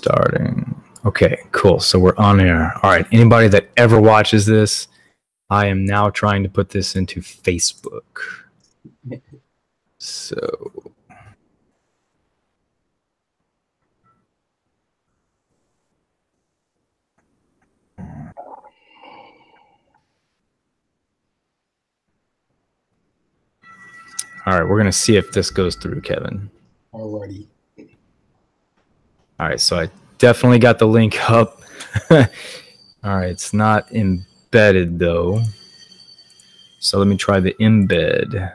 Starting. Okay, cool. So we're on air. All right. Anybody that ever watches this, I am now trying to put this into Facebook. So. All right, we're going to see if this goes through, Kevin. Alrighty. All right, so I definitely got the link up. All right, it's not embedded, though. So let me try the embed.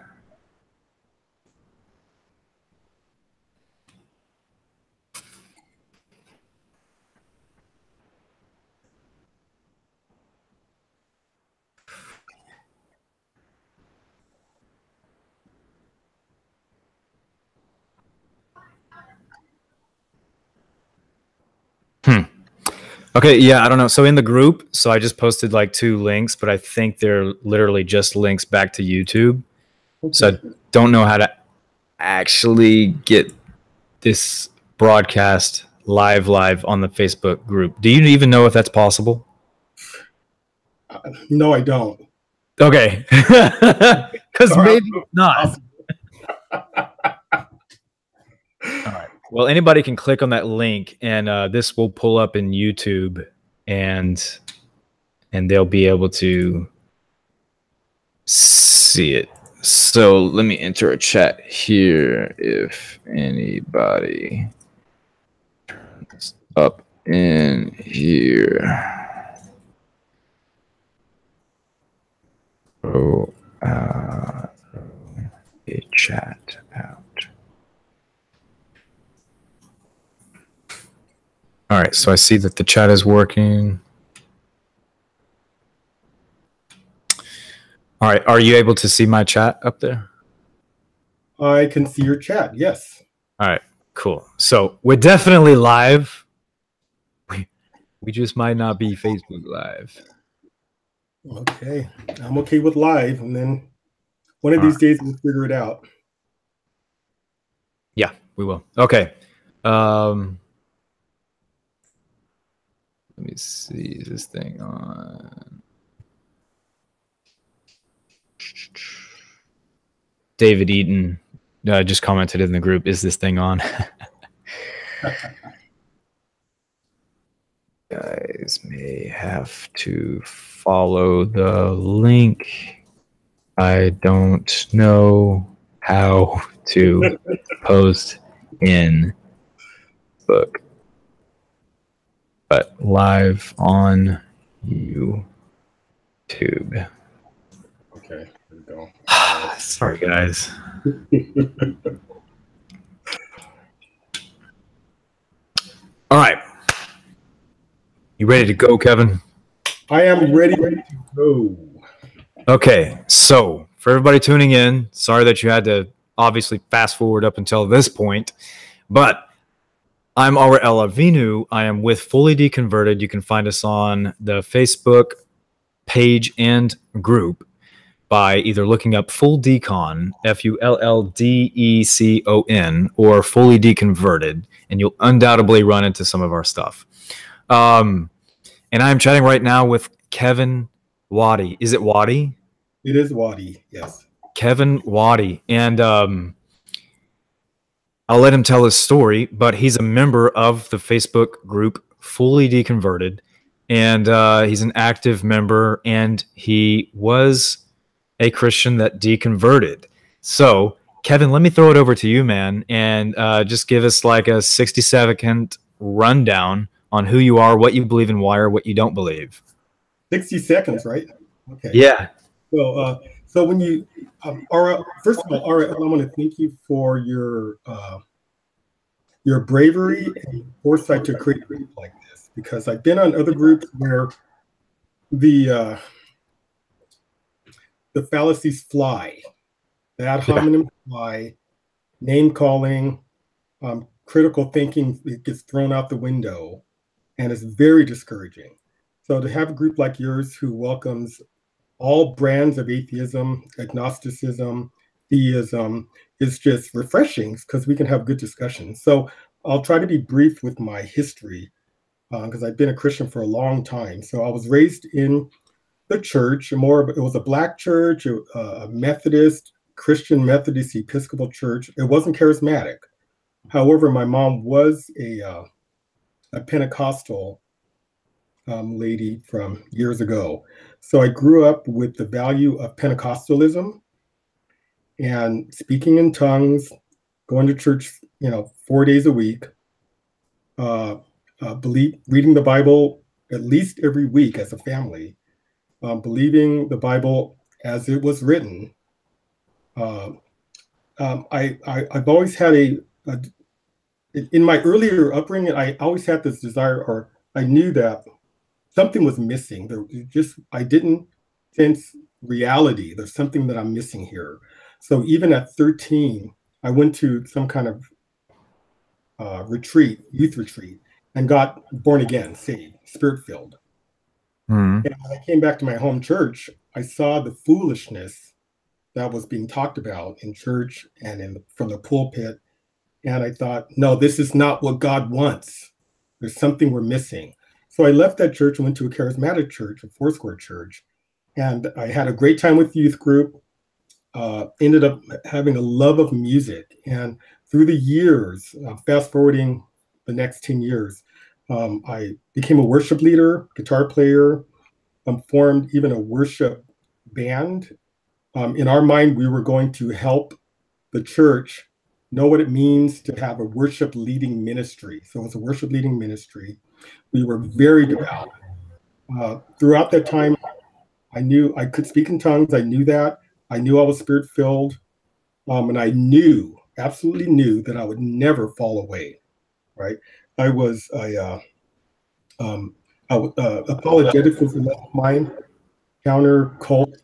Okay, yeah, I don't know. So in the group, so I just posted like 2 links, but I think they're literally just links back to YouTube. Okay. So I don't know how to actually get this broadcast live on the Facebook group. Do you even know if that's possible? No, I don't. Okay. Because maybe not. All right. Well, anybody can click on that link, and this will pull up in YouTube, and they'll be able to see it. So let me enter a chat here. If anybody turns up in here. Oh, a chat out. All right, so I see that the chat is working. All right, are you able to see my chat up there? I can see your chat, yes. All right, cool. So we're definitely live. We just might not be Facebook Live. Okay, I'm okay with live, and then one of these days we'll figure it out. Yeah, we will. Okay. Let me see, is this thing on? David Eaton just commented in the group, is this thing on? Guys may have to follow the link. I don't know how to post in book, but live on YouTube. Okay, here we go. Sorry, guys. All right. You ready to go, Kevin? I am ready to go. Okay, so for everybody tuning in, sorry that you had to obviously fast forward up until this point, but I'm Aura Elavinu. I am with Fully Deconverted. You can find us on the Facebook page and group by either looking up Full Decon, FULLDECON, or Fully Deconverted, and you'll undoubtedly run into some of our stuff. And I'm chatting right now with Kevin Waddy. Is it Waddy? It is Waddy, yes. Kevin Waddy. And I'll let him tell his story, but he's a member of the Facebook group Fully Deconverted, and he's an active member, and he was a Christian that deconverted. So, Kevin, let me throw it over to you, man, and just give us like a 60-second rundown on who you are, what you believe in, why, or what you don't believe. 60 seconds, right? Okay. Yeah. So when you, Aura, first of all, Aura, I want to thank you for your bravery and foresight to create a group like this, because I've been on other groups where the fallacies fly, the ad hominem fly, name calling, critical thinking, it gets thrown out the window, and it's very discouraging. So to have a group like yours who welcomes all brands of atheism, agnosticism, theism is just refreshing, because we can have good discussions. So I'll try to be brief with my history because I've been a Christian for a long time. So I was raised in the church, it was a black church, a Methodist, Christian Methodist Episcopal church. It wasn't charismatic. However, my mom was a Pentecostal lady from years ago. So I grew up with the value of Pentecostalism and speaking in tongues, going to church, 4 days a week, reading the Bible at least every week as a family, believing the Bible as it was written. I've always had in my earlier upbringing, I always had this desire, or I knew that something was missing. I didn't sense reality. There's something that I'm missing here. So even at 13, I went to some kind of youth retreat, and got born again, saved, spirit filled. Mm-hmm. And when I came back to my home church, I saw the foolishness that was being talked about in church and from the pulpit. And I thought, no, this is not what God wants. There's something we're missing. So I left that church and went to a charismatic church, a Foursquare church. And I had a great time with the youth group, ended up having a love of music. And through the years, fast forwarding the next 10 years, I became a worship leader, guitar player, formed even a worship band. In our mind, we were going to help the church know what it means to have a worship leading ministry. So it was a worship leading ministry. We were very devout. Throughout that time, I knew I could speak in tongues. I knew that. I knew I was spirit filled. And I absolutely knew that I would never fall away, right? I was apologetics was a mine. Counter cult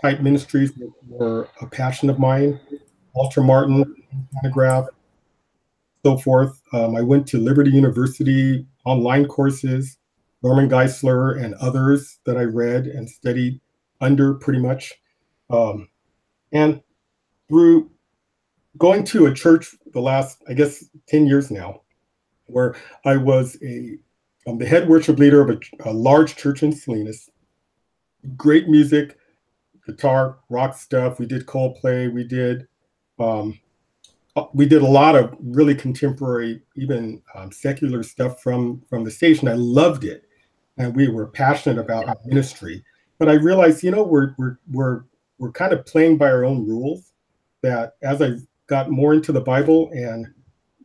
type ministries were a passion of mine. Walter Martin, Monograph, so forth. I went to Liberty University, online courses, Norman Geisler and others that I read and studied under pretty much. And through going to a church the last, I guess, 10 years now, where I was the head worship leader of a large church in Salinas. Great music, guitar, rock stuff. We did Coldplay. We did a lot of really contemporary, even secular stuff from the station. I loved it, and we were passionate about our ministry. But I realized, we're kind of playing by our own rules. That as I got more into the Bible and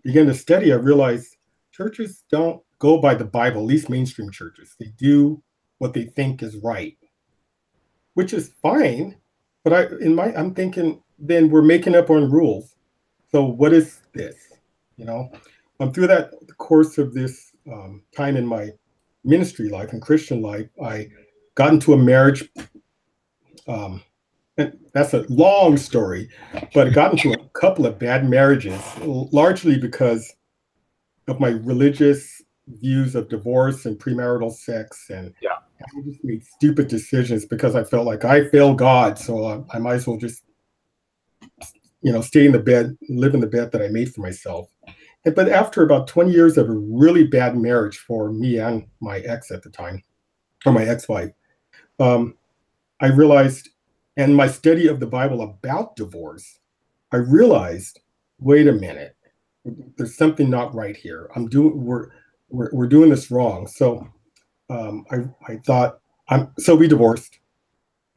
began to study, I realized churches don't go by the Bible, at least mainstream churches. They do what they think is right, which is fine. But I'm thinking, then we're making up our own rules. So what is this? Through the course of this time in my ministry life and Christian life, I got into a marriage. And that's a long story, but I got into a couple of bad marriages, largely because of my religious views of divorce and premarital sex. And I just made stupid decisions because I felt like I failed God. So I might as well just, stay in the bed, live in the bed that I made for myself. But after about 20 years of a really bad marriage for me and my ex at the time, or my ex-wife, I realized, and my study of the Bible about divorce, I realized, wait a minute, there's something not right here. We're doing this wrong. So I thought, so we divorced,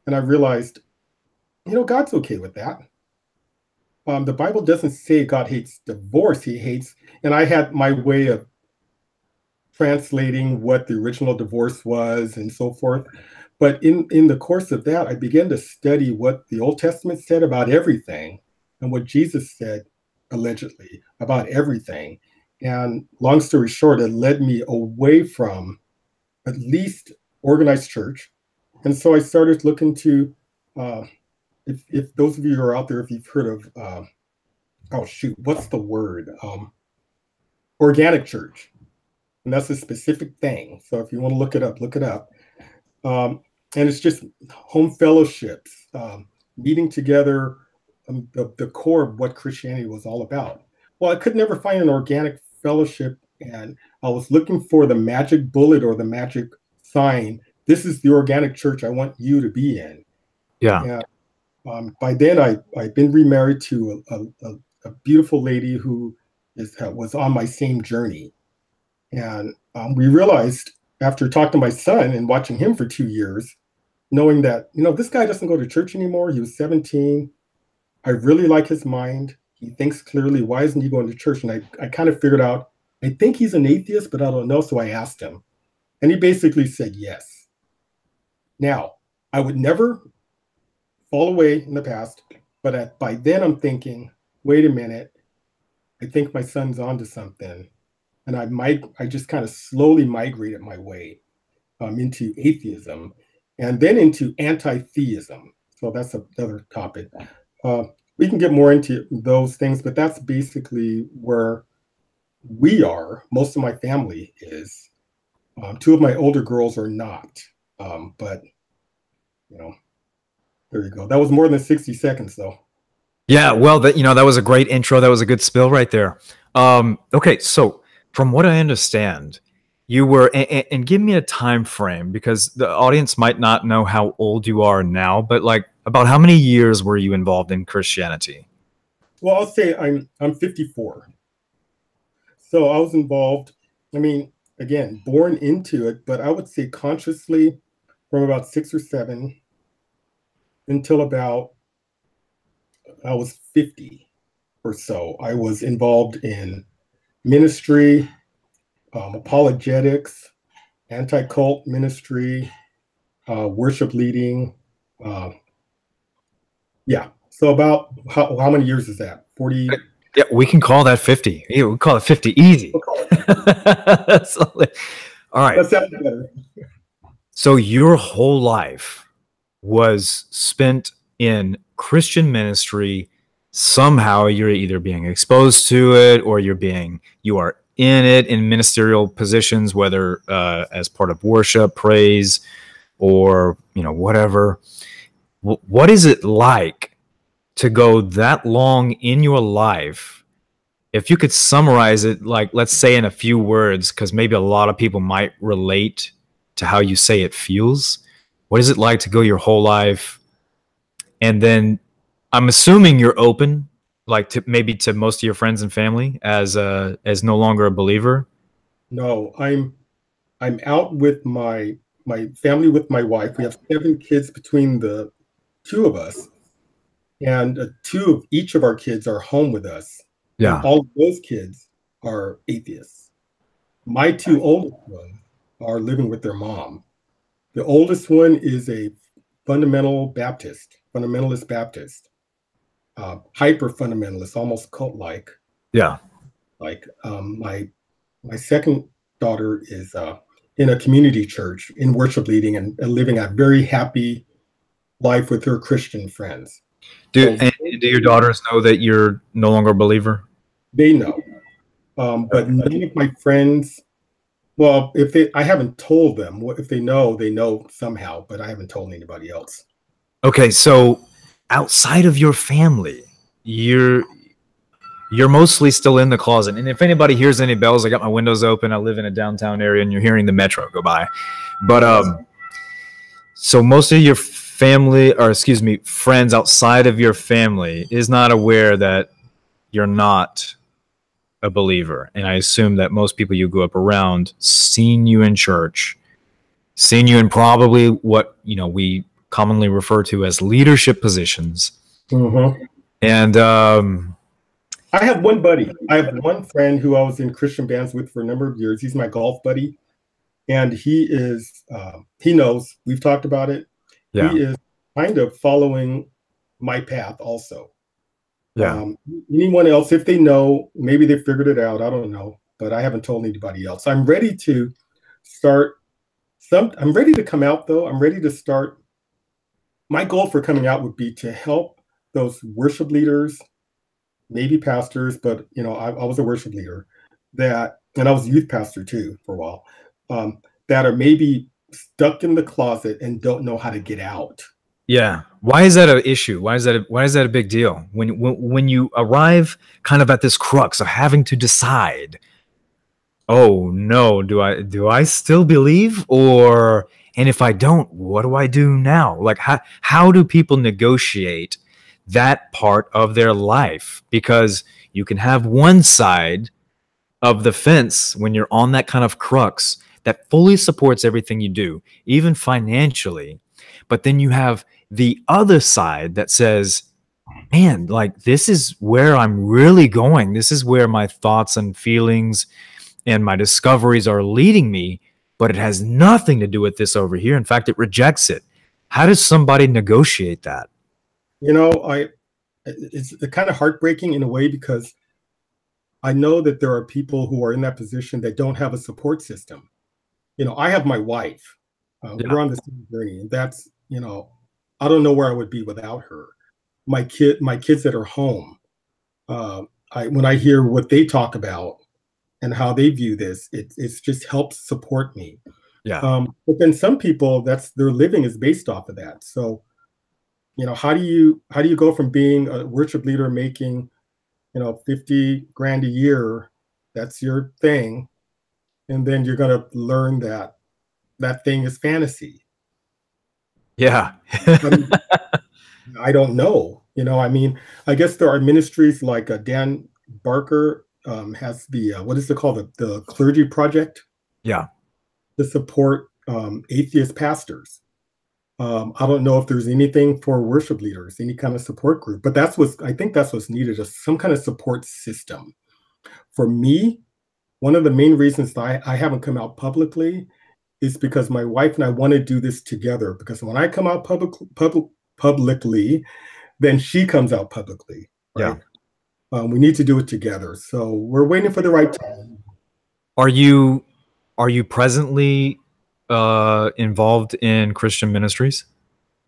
and I realized, God's okay with that. The Bible doesn't say God hates divorce. He hates, and I had my way of translating what the original divorce was and so forth. But in the course of that, I began to study what the Old Testament said about everything and what Jesus said, allegedly, about everything. And long story short, it led me away from at least organized church. And so I started looking to, if those of you who are out there, if you've heard of, what's the word? Organic church. And that's a specific thing. So if you want to look it up, look it up. And it's just home fellowships, meeting together, the core of what Christianity was all about. Well, I could never find an organic fellowship, and I was looking for the magic bullet or the magic sign. This is the organic church I want you to be in. Yeah. And by then, I'd been remarried to a beautiful lady who was on my same journey. And we realized after talking to my son and watching him for 2 years, knowing that, this guy doesn't go to church anymore. He was 17. I really like his mind. He thinks clearly. Why isn't he going to church? And I kind of figured out, I think he's an atheist, but I don't know. So I asked him. And he basically said yes. Now, I would never fall away in the past, but by then I'm thinking, wait a minute, I think my son's onto something. And I just kind of slowly migrated my way into atheism and then into anti-theism. So that's another topic. We can get more into those things, but that's basically where we are. Most of my family is. Two of my older girls are not, but there you go. That was more than 60 seconds, though. Yeah, well, that was a great intro. That was a good spill right there. Okay, so from what I understand, you were, and give me a time frame because the audience might not know how old you are now, but like about how many years were you involved in Christianity? Well, I'll say I'm 54. So I was involved. I mean, again, born into it, but I would say consciously from about 6 or 7 until about I was 50 or so. I was involved in ministry, apologetics, anti-cult ministry, worship leading. Yeah. So about how many years is that? 40? Yeah, we can call that 50. Yeah, we call it 50 easy. All right. That sounds better. So your whole life was spent in Christian ministry. Somehow you're either being exposed to it or you are in it in ministerial positions, whether as part of worship, praise, or whatever. What is it like to go that long in your life? If you could summarize it, like, let's say in a few words, because maybe a lot of people might relate to how you say it feels. What is it like to go your whole life? And then I'm assuming you're open, like maybe to most of your friends and family as no longer a believer. No, I'm out with my family, with my wife. We have 7 kids between the 2 of us, and 2 of each of our kids are home with us. Yeah. And all of those kids are atheists. My 2 oldest ones are living with their mom. The oldest one is a fundamentalist Baptist, hyper fundamentalist, almost cult-like. Yeah. Like my second daughter is in a community church in worship leading and living a very happy life with her Christian friends. Do your daughters know that you're no longer a believer? They know, but none of my friends. Well, I haven't told them. If they know somehow, but I haven't told anybody else. Okay, so outside of your family, you're mostly still in the closet. And if anybody hears any bells, I got my windows open. I live in a downtown area, and you're hearing the metro go by. But so most of your family, or excuse me, friends outside of your family is not aware that you're not a believer. And I assume that most people you grew up around seen you in church, seen you in probably what we commonly refer to as leadership positions. Mm-hmm. And I have one buddy. I have one friend who I was in Christian bands with for a number of years. He's my golf buddy, and he knows. We've talked about it. Yeah. He is kind of following my path also. Yeah. Anyone else, if they know, maybe they figured it out. I don't know, but I haven't told anybody else. I'm ready to start. I'm ready to come out, though. I'm ready to start. My goal for coming out would be to help those worship leaders, maybe pastors, but I was a worship leader and I was a youth pastor too for a while, that are maybe stuck in the closet and don't know how to get out. Yeah. Why is that an issue? Why is that a big deal? When you arrive kind of at this crux of having to decide, oh no, do I still believe? Or, and if I don't, what do I do now? Like, how do people negotiate that part of their life? Because you can have one side of the fence when you're on that kind of crux that fully supports everything you do, even financially. But then you have the other side that says, man, like, this is where I'm really going. This is where my thoughts and feelings and my discoveries are leading me, but it has nothing to do with this over here. In fact, it rejects it. How does somebody negotiate that? You know, it's kind of heartbreaking in a way because I know that there are people who are in that position that don't have a support system. You know, I have my wife. Yeah. We're on the same journey, and that's, you know, I don't know where I would be without her. My kids that are home. Uh, when I hear what they talk about and how they view this, it's just helps support me. Yeah. But then some people, that's their living is based off of that. So, you know, how do you go from being a worship leader making, 50 grand a year, that's your thing, and then you're going to learn that that thing is fantasy. Yeah. I mean, I don't know. I mean, I guess there are ministries like Dan Barker has the what is it called, the Clergy Project Yeah. to support atheist pastors. I don't know if there's anything for worship leaders, any kind of support group, but I think that's what's needed, is some kind of support system. For me, one of the main reasons that I haven't come out publicly is because my wife and I want to do this together. Because when I come out publicly, then she comes out publicly, Yeah. right? We need to do it together. So we're waiting for the right time. Are you presently involved in Christian ministries?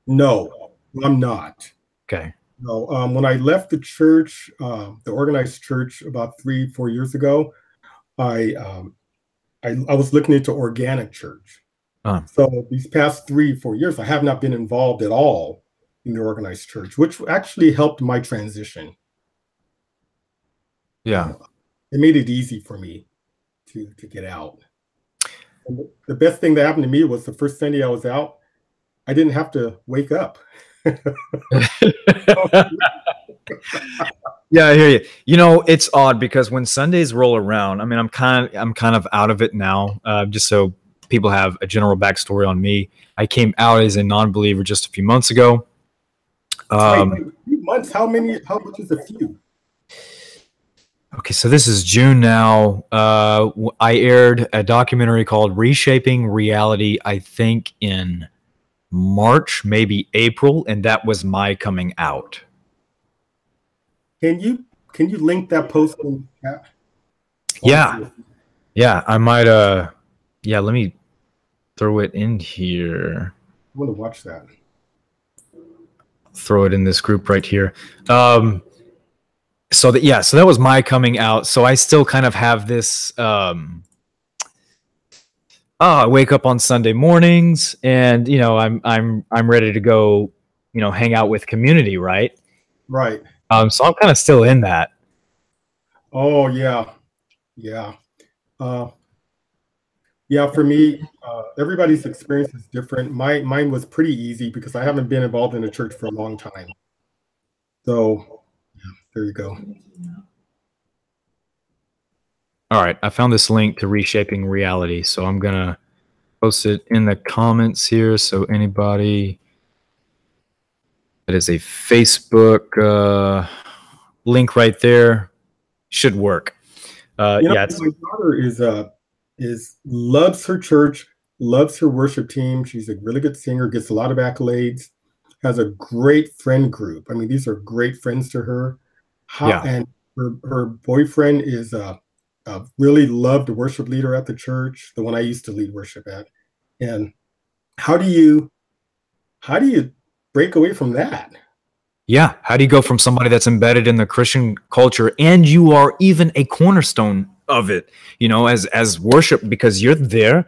No, I'm not. Okay. No, when I left the church, the organized church, about 3, 4 years ago, I, um, I was looking into organic church. So these past 3, 4 years, I have not been involved at all in the organized church, which actually helped my transition. Yeah. It made it easy for me to get out. And the best thing that happened to me was the first Sunday I was out, I didn't have to wake up. Yeah, I hear you. You know, it's odd because when Sundays roll around, I mean, I'm kind of out of it now. Just so people have a general backstory on me, I came out as a non-believer just a few months ago. Wait, a few months? How many? How much is a few? Okay, so this is June now. I aired a documentary called "Reshaping Reality," I think in March, maybe April, and that was my coming out. Can you link that post in the chat? Yeah, yeah, I might. Yeah, let me throw it in here. I want to watch that. Throw it in this group right here. So that was my coming out. So I still kind of have this. I wake up on Sunday mornings, and I'm ready to go. Hang out with community, right? Right. So I'm kind of still in that. Oh yeah, yeah, uh, yeah. For me, everybody's experience is different. Mine was pretty easy because I haven't been involved in the church for a long time. So yeah, there you go. All right, I found this link to Reshaping Reality, so I'm gonna post it in the comments here. So anybody, that is a Facebook link right there, should work. My daughter is loves her church, loves her worship team. She's a really good singer, gets a lot of accolades, has a great friend group. I mean, these are great friends to her. Yeah. And her boyfriend is a really loved worship leader at the church, the one I used to lead worship at. And how do you break away from that? Yeah. How do you go from somebody that's embedded in the Christian culture and you are even a cornerstone of it, as worship, because you're there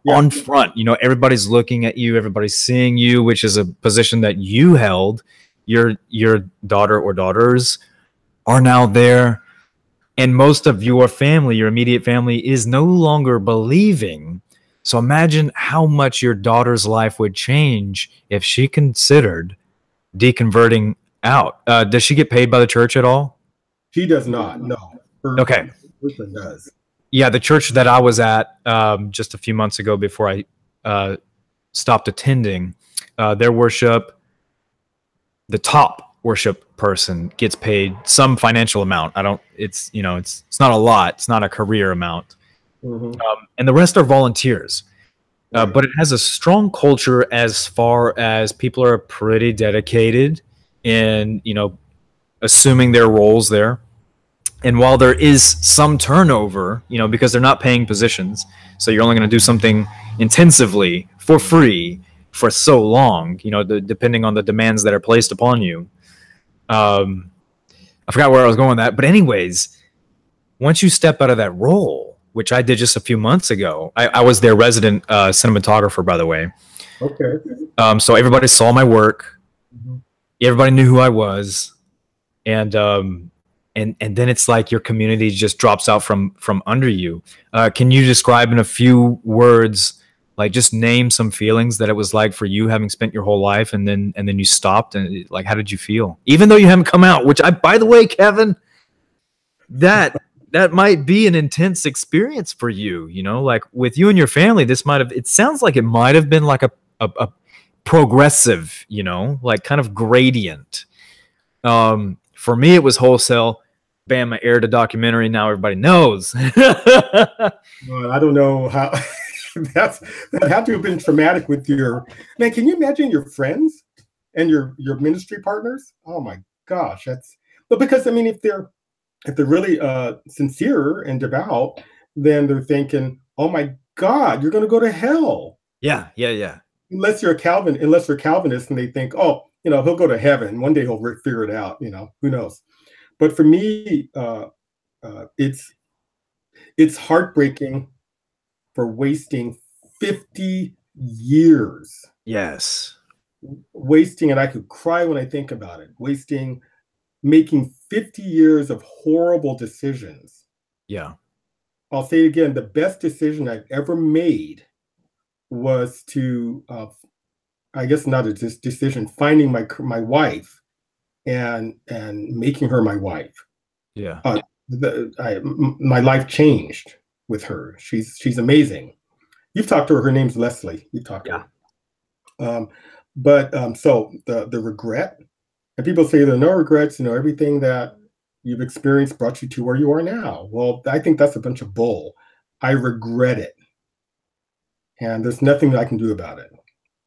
on front, everybody's looking at you, everybody's seeing you, which is a position that you held. Your daughter or daughters are now there. and most of your family, your immediate family, is no longer believing. So imagine how much your daughter's life would change if she considered deconverting out. Does she get paid by the church at all? She does not. No, her Okay. husband does. Yeah, the church that I was at just a few months ago before I stopped attending, their worship, the top worship person gets paid some financial amount. It's not a lot. It's not a career amount. Mm-hmm. And the rest are volunteers. Right. But it has a strong culture as far as people are pretty dedicated in, assuming their roles there. And while there is some turnover, because they're not paying positions, so you're only going to do something intensively for free for so long, depending on the demands that are placed upon you. I forgot where I was going with that. But anyways, once you step out of that role, which I did just a few months ago, I was their resident cinematographer, by the way. Okay. So everybody saw my work. Mm-hmm. Everybody knew who I was. And then it's like your community just drops out from under you. Can you describe in a few words, like just name some feelings that it was like for you, having spent your whole life and then you stopped, and like, how did you feel? Even though you haven't come out, which by the way, Kevin, that might be an intense experience for you, like with you and your family, it sounds like it might have been like a progressive, like kind of gradient. For me, it was wholesale. Bam, I aired a documentary. Now everybody knows. I don't know how that had to have been traumatic with your man. Can you imagine your friends and your ministry partners? Oh my gosh, because I mean, if they're really sincere and devout, then they're thinking, oh my God, you're going to go to hell. Yeah. Unless you're Calvinist and they think, oh, he'll go to heaven. One day he'll figure it out. Who knows? But for me, it's heartbreaking for wasting 50 years. Yes. Wasting, and I could cry when I think about it, making 50 years of horrible decisions. Yeah. I'll say it again, the best decision I've ever made was to, I guess not a decision, finding my wife and making her my wife. Yeah. My life changed with her. She's amazing. You've talked to her. Her name's Leslie. You've talked to her. So the regret, and people say there are no regrets, everything that you've experienced brought you to where you are now. Well, I think that's a bunch of bull. I regret it. And there's nothing that I can do about it.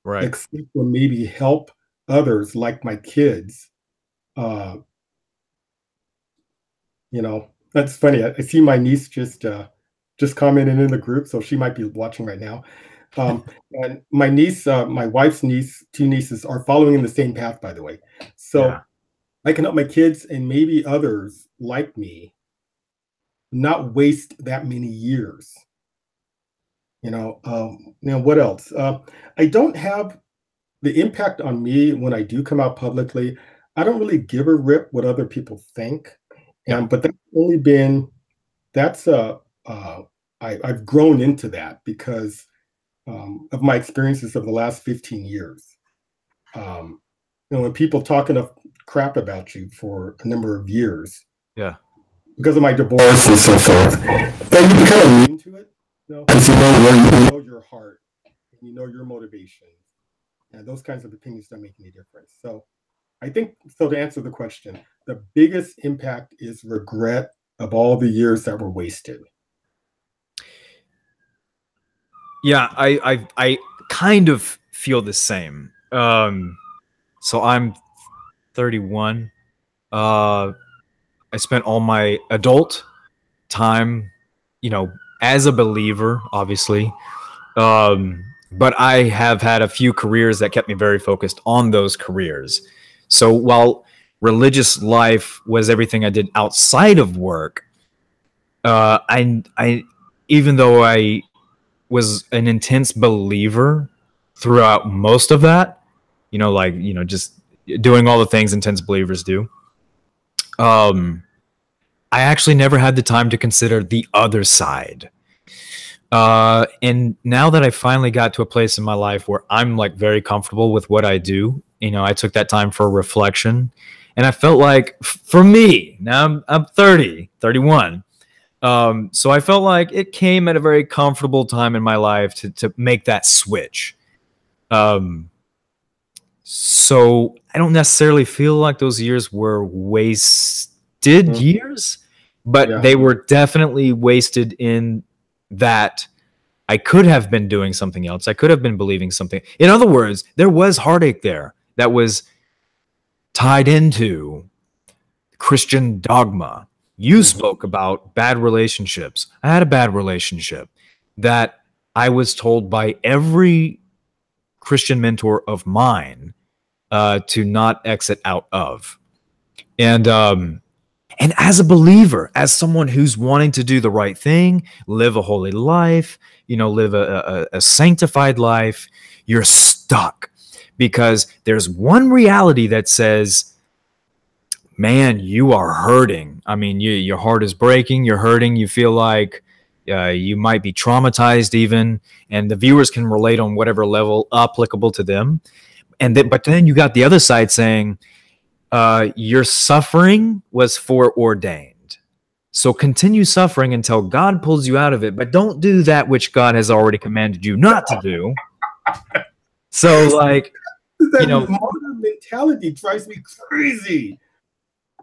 Right. Except for maybe help others like my kids. That's funny. I see my niece just commented in the group, so she might be watching right now. And my niece, my wife's niece, two nieces are following in the same path, by the way. So yeah. I can help my kids and maybe others like me not waste that many years. What else? I don't have the impact on me when I do come out publicly. I don't really give a rip what other people think. But that's only been, I've grown into that because of my experiences of the last 15 years. When people talk enough crap about you for a number of years, because of my divorce and so forth, then you become immune to it, because you know your heart, and you know your motivation, and those kinds of opinions don't make any difference. So I think, to answer the question, the biggest impact is regret of all the years that were wasted. Yeah, I kind of feel the same. So I'm 31. I spent all my adult time, as a believer, obviously. But I have had a few careers that kept me very focused on those careers. So while religious life was everything I did outside of work, I even though I was an intense believer throughout most of that, just doing all the things intense believers do. I actually never had the time to consider the other side. And now that I finally got to a place in my life where I'm like very comfortable with what I do, I took that time for reflection, and I felt like for me, now I'm 30, 31. So I felt like it came at a very comfortable time in my life to make that switch. So I don't necessarily feel like those years were wasted years, but they were definitely wasted in that I could have been doing something else. I could have been believing something. In other words, there was heartache there that was tied into Christian dogma. You spoke about bad relationships. I had a bad relationship that I was told by every Christian mentor of mine to not exit out of. And as a believer, as someone who's wanting to do the right thing, live a holy life, live a sanctified life, you're stuck because there's one reality that says, man, you are hurting. I mean, your heart is breaking, you're hurting, you feel like you might be traumatized even, and the viewers can relate on whatever level applicable to them. But then you got the other side saying, your suffering was foreordained. So continue suffering until God pulls you out of it, but don't do that which God has already commanded you not to do. So like, that modern mentality drives me crazy.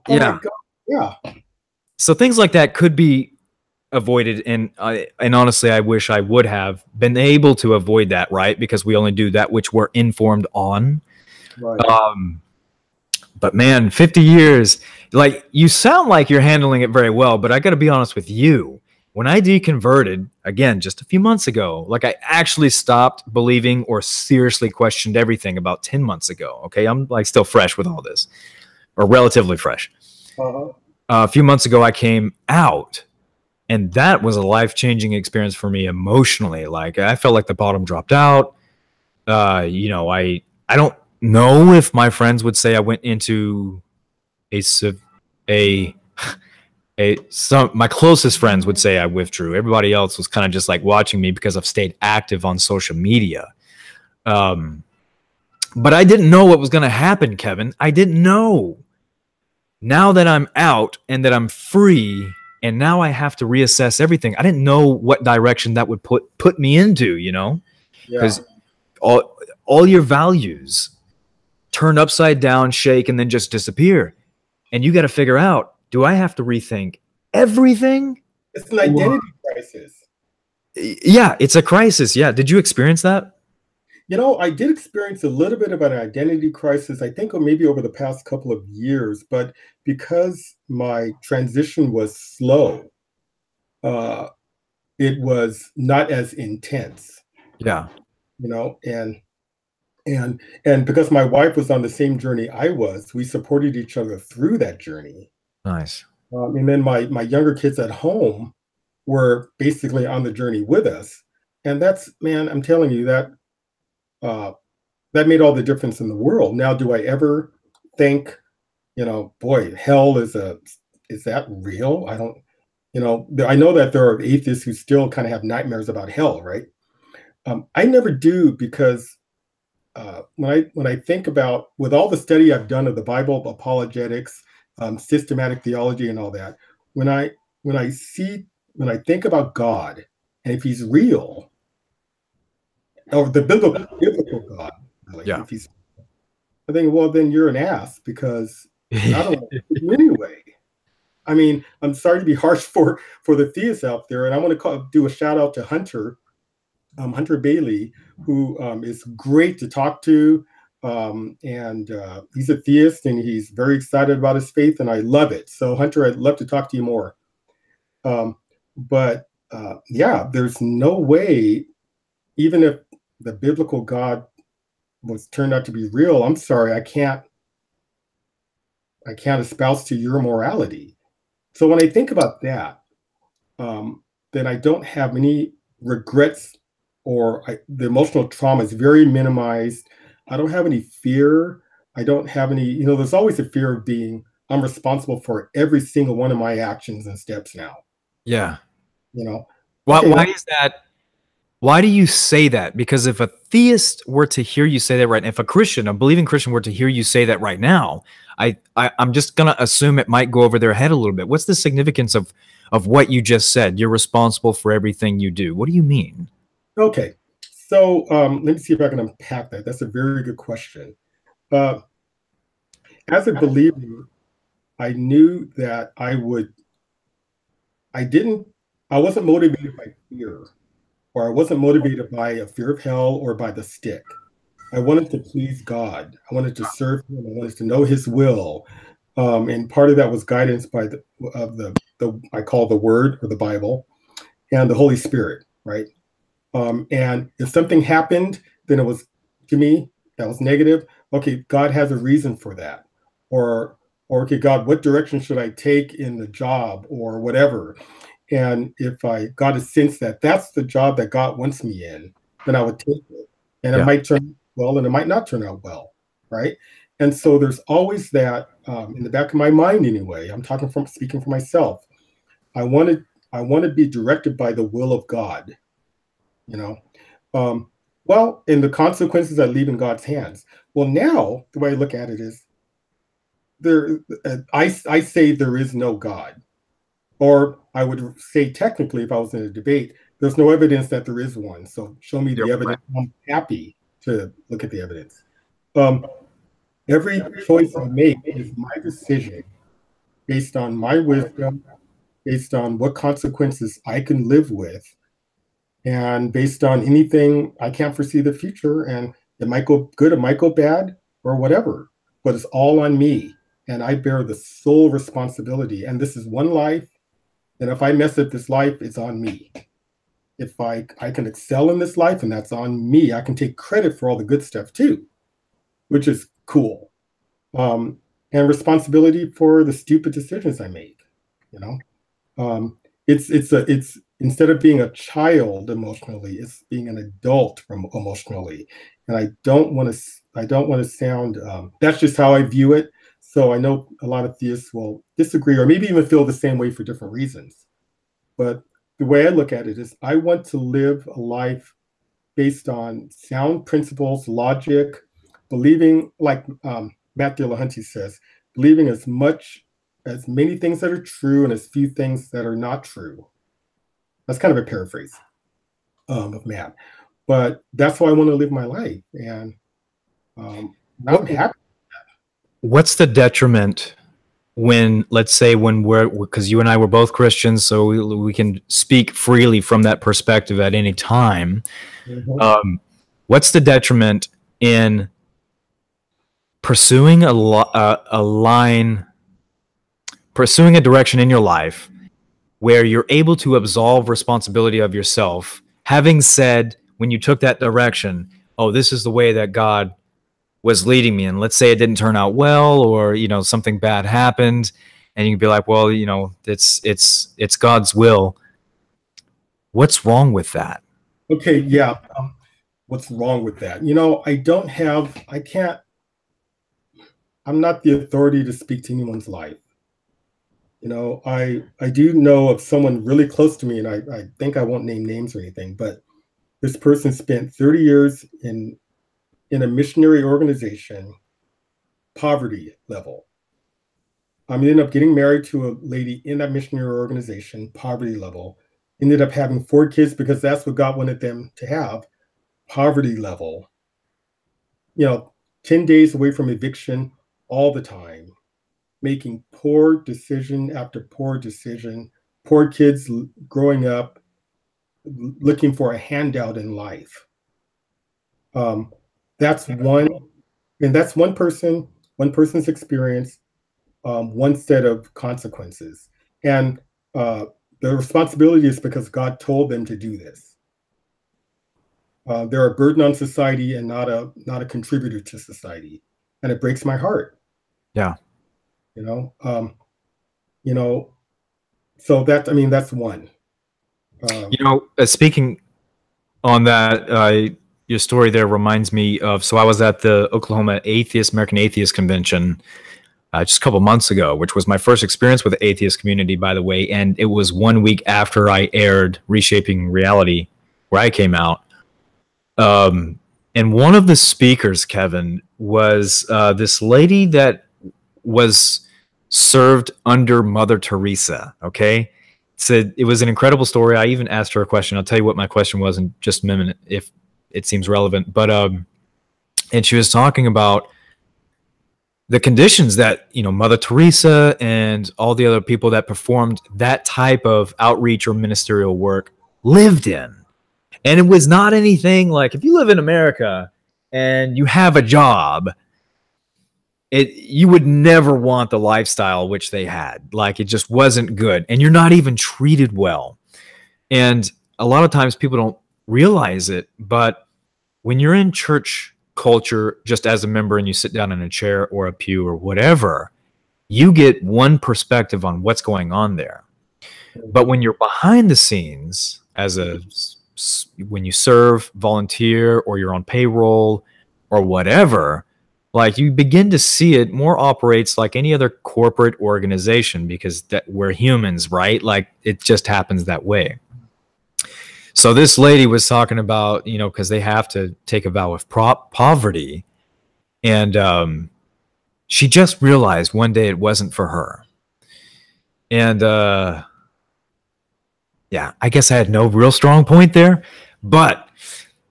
Oh yeah. my God. Yeah. So things like that could be avoided. And honestly, I wish I would have been able to avoid that, right? Because we only do that which we're informed on. Right. But man, 50 years, like you sound like you're handling it very well, but I got to be honest with you. When I deconverted, again, just a few months ago, like I actually stopped believing or seriously questioned everything about 10 months ago. Okay. I'm like still fresh with all this, or relatively fresh. A few months ago, I came out, and that was a life-changing experience for me emotionally. Like I felt like the bottom dropped out. I don't know if my friends would say I went into my closest friends would say I withdrew. Everybody else was kind of just like watching me because I've stayed active on social media. But I didn't know what was going to happen, Kevin. I didn't know. Now that I'm out and that I'm free, and now I have to reassess everything, I didn't know what direction that would put me into, because all your values turn upside down, shake, and then just disappear. And you got to figure out, do I have to rethink everything? It's an identity crisis. Yeah, it's a crisis. Yeah. Did you experience that? I did experience a little bit of an identity crisis, I think maybe over the past couple of years, but because my transition was slow, it was not as intense. Yeah. And because my wife was on the same journey I was, we supported each other through that journey. Nice. And then my younger kids at home were basically on the journey with us. And that's, man, I'm telling you that made all the difference in the world. Now, do I ever think, boy, hell is that real? I don't, I know that there are atheists who still kind of have nightmares about hell, right? I never do, because when I think about, with all the study I've done of the Bible, apologetics, systematic theology, and all that, when I think about God, and if He's real, or the biblical God, really, yeah. if He's, I think, well, then you're an ass, because I don't want to anyway. I mean, I'm sorry to be harsh for the theists out there, and I want to do a shout out to Hunter Bailey, who is great to talk to, and he's a theist, and he's very excited about his faith, and I love it. So Hunter, I'd love to talk to you more. But there's no way, even if the biblical God was turned out to be real, I'm sorry, I can't espouse to your morality. So when I think about that, then I don't have any regrets, or the emotional trauma is very minimized. I don't have any fear. I don't have any, there's always a fear of being I'm responsible for every single one of my actions and steps now. Yeah. You know, Why, okay, why is that? Why do you say that? Because if a theist were to hear you say that right, if a Christian, a believing Christian were to hear you say that right now, I'm just gonna assume it might go over their head a little bit. What's the significance of what you just said? You're responsible for everything you do. What do you mean? okay. So let me see if I can unpack that. That's a very good question. Uh, as a believer, I knew that I didn't, I wasn't motivated by fear, or I wasn't motivated by a fear of hell or by the stick. I wanted to please God. I wanted to serve Him. I wanted to know His will, and part of that was guidance by the I call the Word or the Bible and the Holy Spirit, right? And if something happened, then it was to me that was negative. Okay, God has a reason for that, or okay, God, what direction should I take in the job or whatever? And if I got a sense that that's the job that God wants me in, then I would take it. And it Yeah. might turn out well and it might not turn out well. Right. And so there's always that in the back of my mind anyway. I'm speaking for myself. I wanted I want to be directed by the will of God, you know. Um, well, and the consequences I leave in God's hands. Well, now the way I look at it is there I say there is no God. Or I would say technically, if I was in a debate, there's no evidence that there is one. So show me the evidence. I'm happy to look at the evidence. Um, every choice I make is my decision based on my wisdom, based on what consequences I can live with, and based on anything I can't foresee the future. And it might go good, it might go bad, or whatever. But it's all on me. And I bear the sole responsibility. And this is one life. And if I mess up this life, it's on me. If I can excel in this life, and that's on me, I can take credit for all the good stuff too, which is cool. And responsibility for the stupid decisions I make. You know, it's instead of being a child emotionally, it's being an adult emotionally. And I don't want to sound. That's just how I view it. So I know a lot of theists will disagree, or maybe even feel the same way for different reasons. But the way I look at it is I want to live a life based on sound principles, logic, believing, like Matt Dillahunty says, believing as many things that are true and as few things that are not true. That's kind of a paraphrase of Matt. But that's how I want to live my life. And I'm happy. What's the detriment when, let's say, when because you and I were both Christians, so we can speak freely from that perspective at any time. Mm-hmm. What's the detriment in pursuing a line, pursuing a direction in your life where you're able to absolve responsibility of yourself, having said when you took that direction, oh, this is the way that God was leading me, and let's say it didn't turn out well, or something bad happened, and you can be like, well, it's God's will. What's wrong with that? Okay, yeah. What's wrong with that? I'm not the authority to speak to anyone's life. I do know of someone really close to me, and I think I won't name names or anything, but this person spent 30 years in a missionary organization, poverty level. I ended up getting married to a lady in that missionary organization, poverty level. Ended up having 4 kids because that's what God wanted them to have, poverty level. 10 days away from eviction all the time, making poor decision after poor decision, poor kids growing up looking for a handout in life. That's one person's experience, one set of consequences. And the responsibility is because God told them to do this. They're a burden on society and not a contributor to society, and it breaks my heart. Yeah. You know, so that's one. Speaking on that, your story there reminds me of. So I was at the Oklahoma American Atheist Convention just a couple months ago, which was my first experience with the atheist community, by the way. And it was 1 week after I aired Reshaping Reality, where I came out. And one of the speakers, Kevin, was this lady that was served under Mother Teresa. Okay. Said it was an incredible story. I even asked her a question. I'll tell you what my question was in just a minute if it seems relevant. But and she was talking about the conditions that, you know, Mother Teresa and all the other people that performed that type of outreach or ministerial work lived in. And it was not anything like, if you live in America and you have a job, you would never want the lifestyle which they had. Like, it just wasn't good, and you're not even treated well. And a lot of times people don't realize it, but when you're in church culture just as a member and you sit down in a chair or a pew or whatever, you get one perspective on what's going on there. But when you're behind the scenes when you serve, volunteer, or you're on payroll or whatever, like, you begin to see it more operates like any other corporate organization, because we're humans, right? Like, it just happens that way. So this lady was talking about, you know, because they have to take a vow of poverty. And she just realized one day it wasn't for her. And yeah, I guess I had no real strong point there. But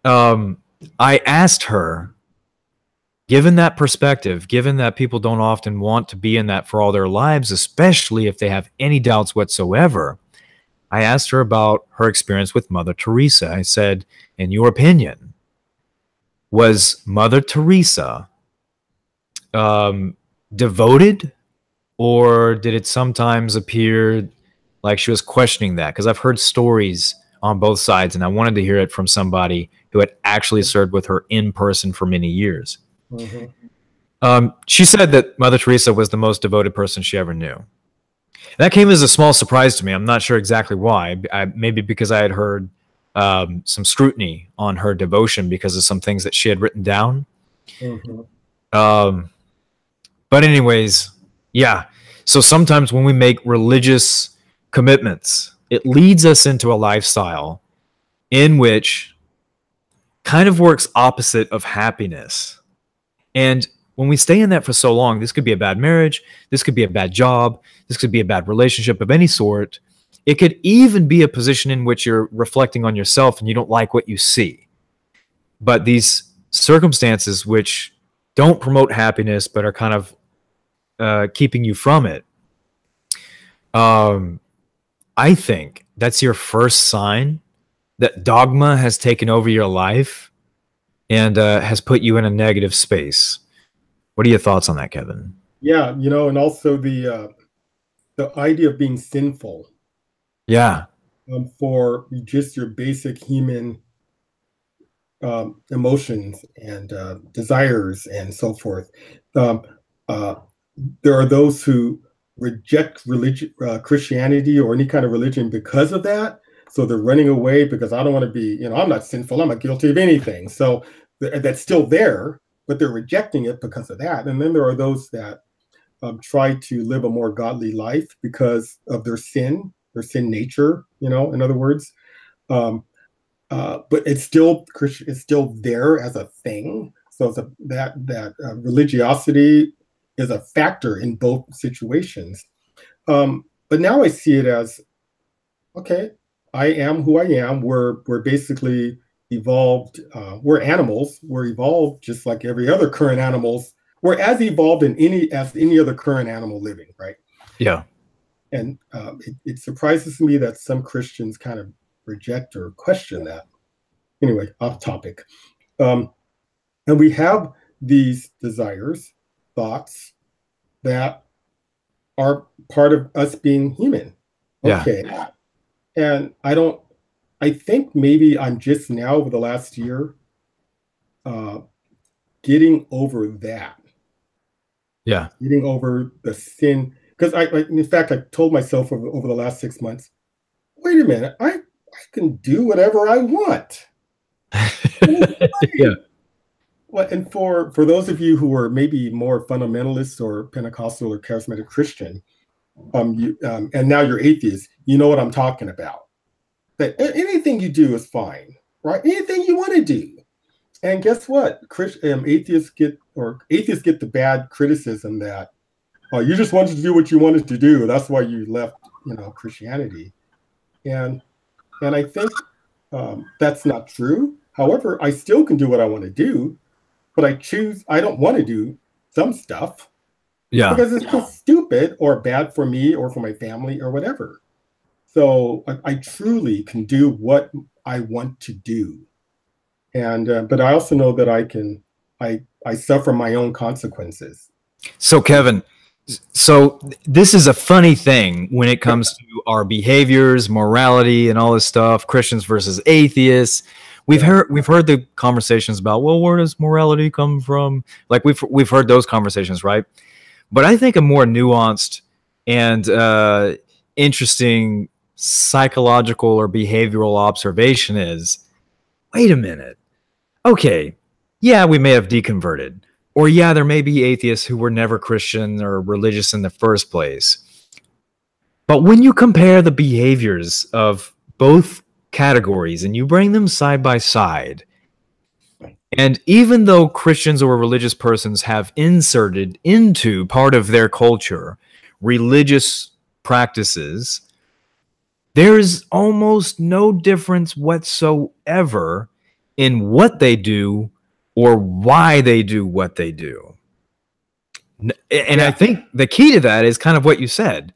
I asked her, given that perspective, given that people don't often want to be in that for all their lives, especially if they have any doubts whatsoever, I asked her about her experience with Mother Teresa. I said, in your opinion, was Mother Teresa devoted, or did it sometimes appear like she was questioning that? Because I've heard stories on both sides, and I wanted to hear it from somebody who had actually served with her in person for many years. Mm-hmm. She said that Mother Teresa was the most devoted person she ever knew. That came as a small surprise to me. I'm not sure exactly why. Maybe because I had heard some scrutiny on her devotion because of some things that she had written down. Mm-hmm. But anyways, yeah. So sometimes when we make religious commitments, it leads us into a lifestyle in which kind of works opposite of happiness. And when we stay in that for so long, this could be a bad marriage, this could be a bad job, this could be a bad relationship of any sort. It could even be a position in which you're reflecting on yourself and you don't like what you see. But these circumstances which don't promote happiness but are kind of keeping you from it, I think that's your first sign that dogma has taken over your life and has put you in a negative space. What are your thoughts on that, Kevin? Yeah, you know, and also the idea of being sinful. Yeah. For just your basic human emotions and desires and so forth. There are those who reject religion, Christianity or any kind of religion because of that. So they're running away because I don't want to be, you know, I'm not sinful, I'm not guilty of anything. So that's still there, but they're rejecting it because of that. And then there are those that try to live a more godly life because of their sin nature, you know, in other words. But it's still Christian, it's still there as a thing. So it's that religiosity is a factor in both situations. But now I see it as, okay, I am who I am. We're basically evolved. We're animals. We're evolved just like every other current animals. We're as evolved as any other current animal living, right? Yeah. And it surprises me that some Christians kind of reject or question that. Anyway, off topic. And we have these desires, thoughts that are part of us being human. Okay. Yeah. And I think maybe I'm just now over the last year getting over that. Yeah. Getting over the sin. Because in fact, I told myself over the last 6 months, wait a minute, I can do whatever I want. Yeah. Well, and for those of you who are maybe more fundamentalists or Pentecostal or charismatic Christian, and now you're atheist, you know what I'm talking about. That anything you do is fine, right? Anything you want to do. And guess what? Atheists get the bad criticism that you just wanted to do what you wanted to do. That's why you left, Christianity. And I think that's not true. However, I still can do what I want to do, but I don't want to do some stuff Yeah. because it's just stupid or bad for me or for my family or whatever. So I truly can do what I want to do. And but I also know that I suffer my own consequences. So Kevin, so this is a funny thing when it comes to our behaviors, morality, and all this stuff. Christians versus atheists. We've heard the conversations about, well, where does morality come from? Like we've heard those conversations, right? But I think a more nuanced and interesting psychological or behavioral observation is, wait a minute. Okay, yeah, we may have deconverted. Or yeah, there may be atheists who were never Christian or religious in the first place. But when you compare the behaviors of both categories and you bring them side by side, and even though Christians or religious persons have inserted into part of their culture religious practices, there's almost no difference whatsoever in what they do or why they do what they do. And I think the key to that is kind of what you said.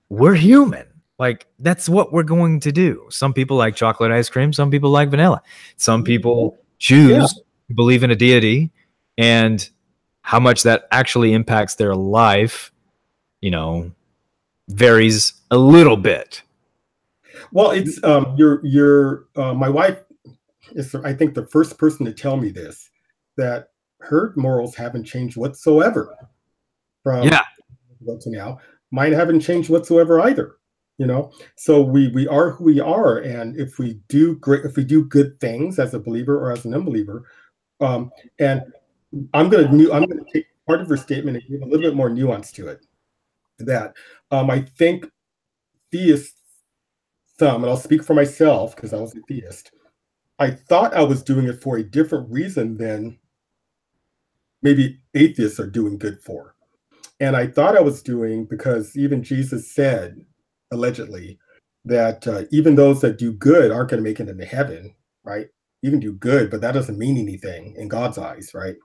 We're human. Like, that's what we're going to do. Some people like chocolate ice cream. Some people like vanilla. Some people choose to believe in a deity, and how much that actually impacts their life, varies a little bit. Well, it's my wife is, I think, the first person to tell me this, that her morals haven't changed whatsoever from to now. Mine haven't changed whatsoever either. So we are who we are, and if we do good things as a believer or as an unbeliever, and I'm going to take part of her statement and give a little bit more nuance to it. That I think theists, and I'll speak for myself because I was a theist, I thought I was doing it for a different reason than maybe atheists are doing good for. And I thought I was doing because even Jesus said, allegedly, that even those that do good aren't going to make it into heaven, right? You can do good, but that doesn't mean anything in God's eyes, right?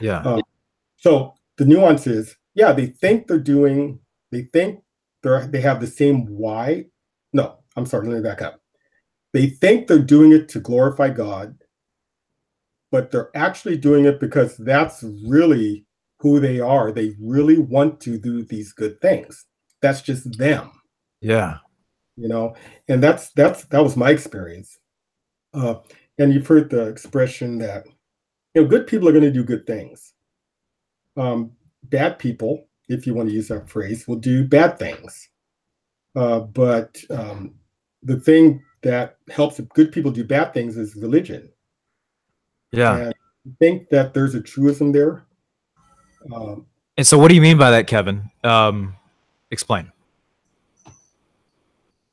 Yeah. So the nuance is, they think they have the same why. No, I'm sorry, let me back up. They think they're doing it to glorify God, but they're actually doing it because that's really who they are. They really want to do these good things. That's just them. Yeah. And that was my experience. And you've heard the expression that, good people are going to do good things. Bad people, if you want to use that phrase, will do bad things. But the thing that helps good people do bad things is religion. Yeah. And I think that there's a truism there. And so what do you mean by that, Kevin? Explain.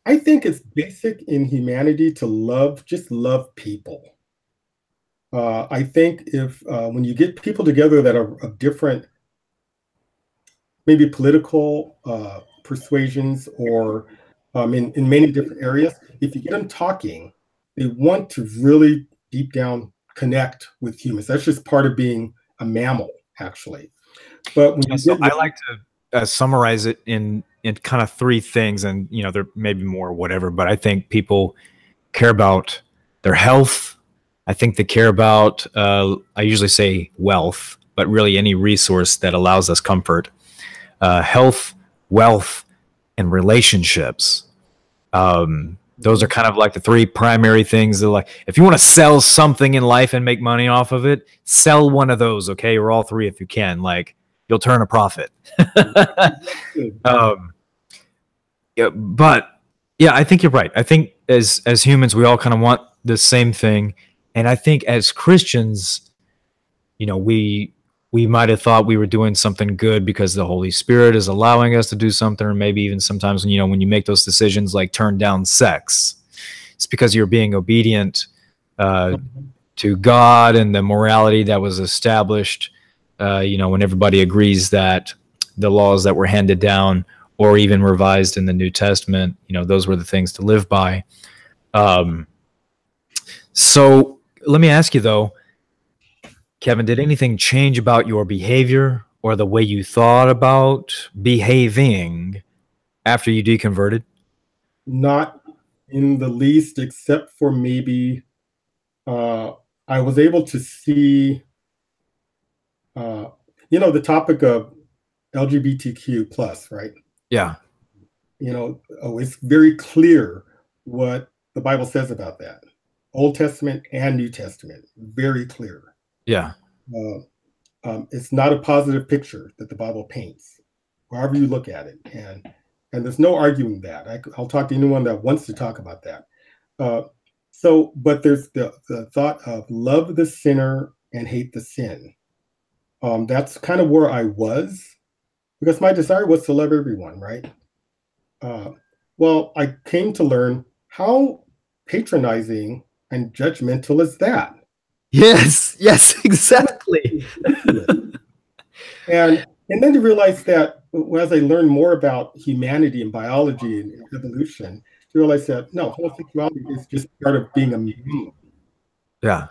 I think it's basic in humanity to just love people. I think if when you get people together that are of different, maybe political persuasions or in many different areas, if you get them talking, they want to really deep down connect with humans. That's just part of being a mammal, actually. But when I like to summarize it in kind of three things, and there may be more, whatever. But I think people care about their health. I think they care about, I usually say wealth, but really any resource that allows us comfort. Health, wealth, and relationships. Those are kind of like the three primary things that, like, if you want to sell something in life and make money off of it, sell one of those, okay? Or all three if you can. Like, you'll turn a profit. But yeah, I think you're right. I think as humans, we all kind of want the same thing. And I think as Christians, you know, we might have thought we were doing something good because the Holy Spirit is allowing us to do something, or maybe even sometimes, you know, when you make those decisions like turn down sex, it's because you're being obedient to God and the morality that was established, you know, when everybody agrees that the laws that were handed down or even revised in the New Testament, you know, those were the things to live by. So let me ask you though, Kevin, did anything change about your behavior or the way you thought about behaving after you deconverted? Not in the least, except for maybe uh, I was able to see, uh, the topic of LGBTQ plus, right? Yeah. It's very clear what the Bible says about that. Old Testament and New Testament, very clear. Yeah. It's not a positive picture that the Bible paints, however you look at it, and there's no arguing that. I'll talk to anyone that wants to talk about that. But there's the thought of love the sinner and hate the sin. That's kind of where I was, because my desire was to love everyone, right? Well, I came to learn how patronizing and judgmental is that. Yes, exactly. and then to realize that as I learned more about humanity and biology and evolution, to realize that no, homosexuality is just part of being a man. Yeah.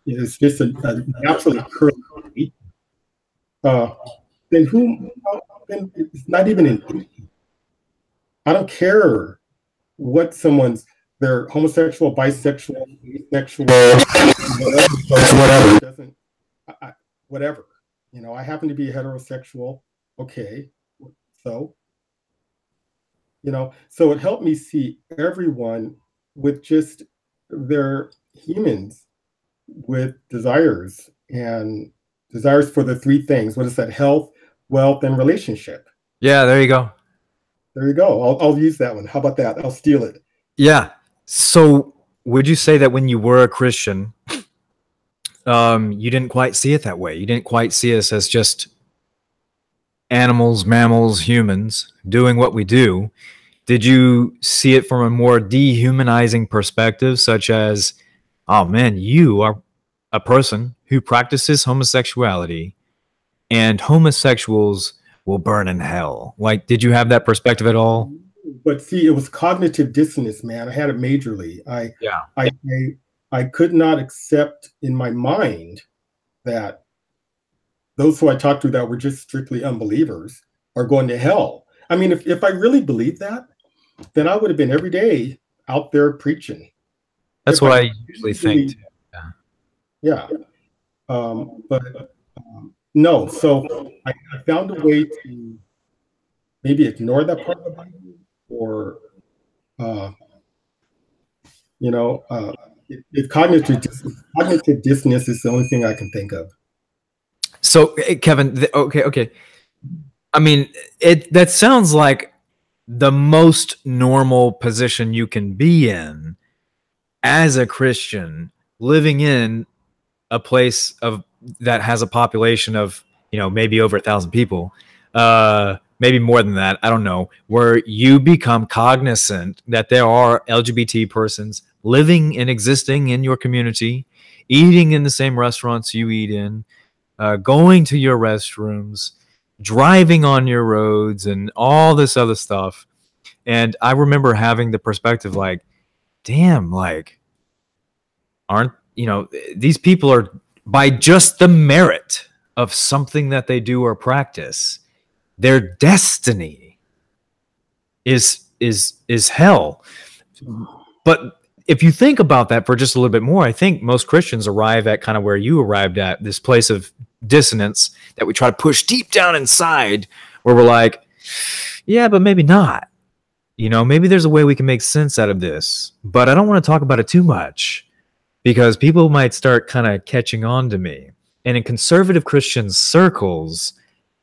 It's just a naturally occurring. Then then it's not even an. I don't care what they're homosexual, bisexual, asexual, whatever. Doesn't whatever. I happen to be heterosexual. Okay, so so it helped me see everyone with just their humans with desires for the three things. What is that? Health, wealth, and relationship. Yeah, there you go. There you go. I'll use that one. How about that? I'll steal it. Yeah. So would you say that when you were a Christian, you didn't quite see it that way? You didn't quite see us as just animals, mammals, humans doing what we do. Did you see it from a more dehumanizing perspective, such as, oh man, you are a person who practices homosexuality and homosexuals will burn in hell? Like, did you have that perspective at all? But see, it was cognitive dissonance, man. I had it majorly. Yeah. I could not accept in my mind that those who I talked to that were just strictly unbelievers are going to hell. I mean, if I really believed that, then I would have been every day out there preaching. That's what I usually think too. Yeah. But no, so I found a way to maybe ignore that part of the Bible, or cognitive dissonance is the only thing I can think of. So, Kevin, okay. I mean, that sounds like the most normal position you can be in as a Christian, living in a place that has a population of, maybe over 1,000 people, maybe more than that, I don't know, where you become cognizant that there are LGBT persons living and existing in your community, eating in the same restaurants you eat in, going to your restrooms, driving on your roads, and all this other stuff. And I remember having the perspective like, damn, like, aren't, these people are, by just the merit of something that they do or practice, their destiny is hell. But if you think about that for just a little bit more, I think most Christians arrive at kind of where you arrived at, this place of dissonance that we try to push deep down inside, where we're like, yeah, but maybe not. Maybe there's a way we can make sense out of this, but I don't want to talk about it too much because people might start kind of catching on to me. And in conservative Christian circles,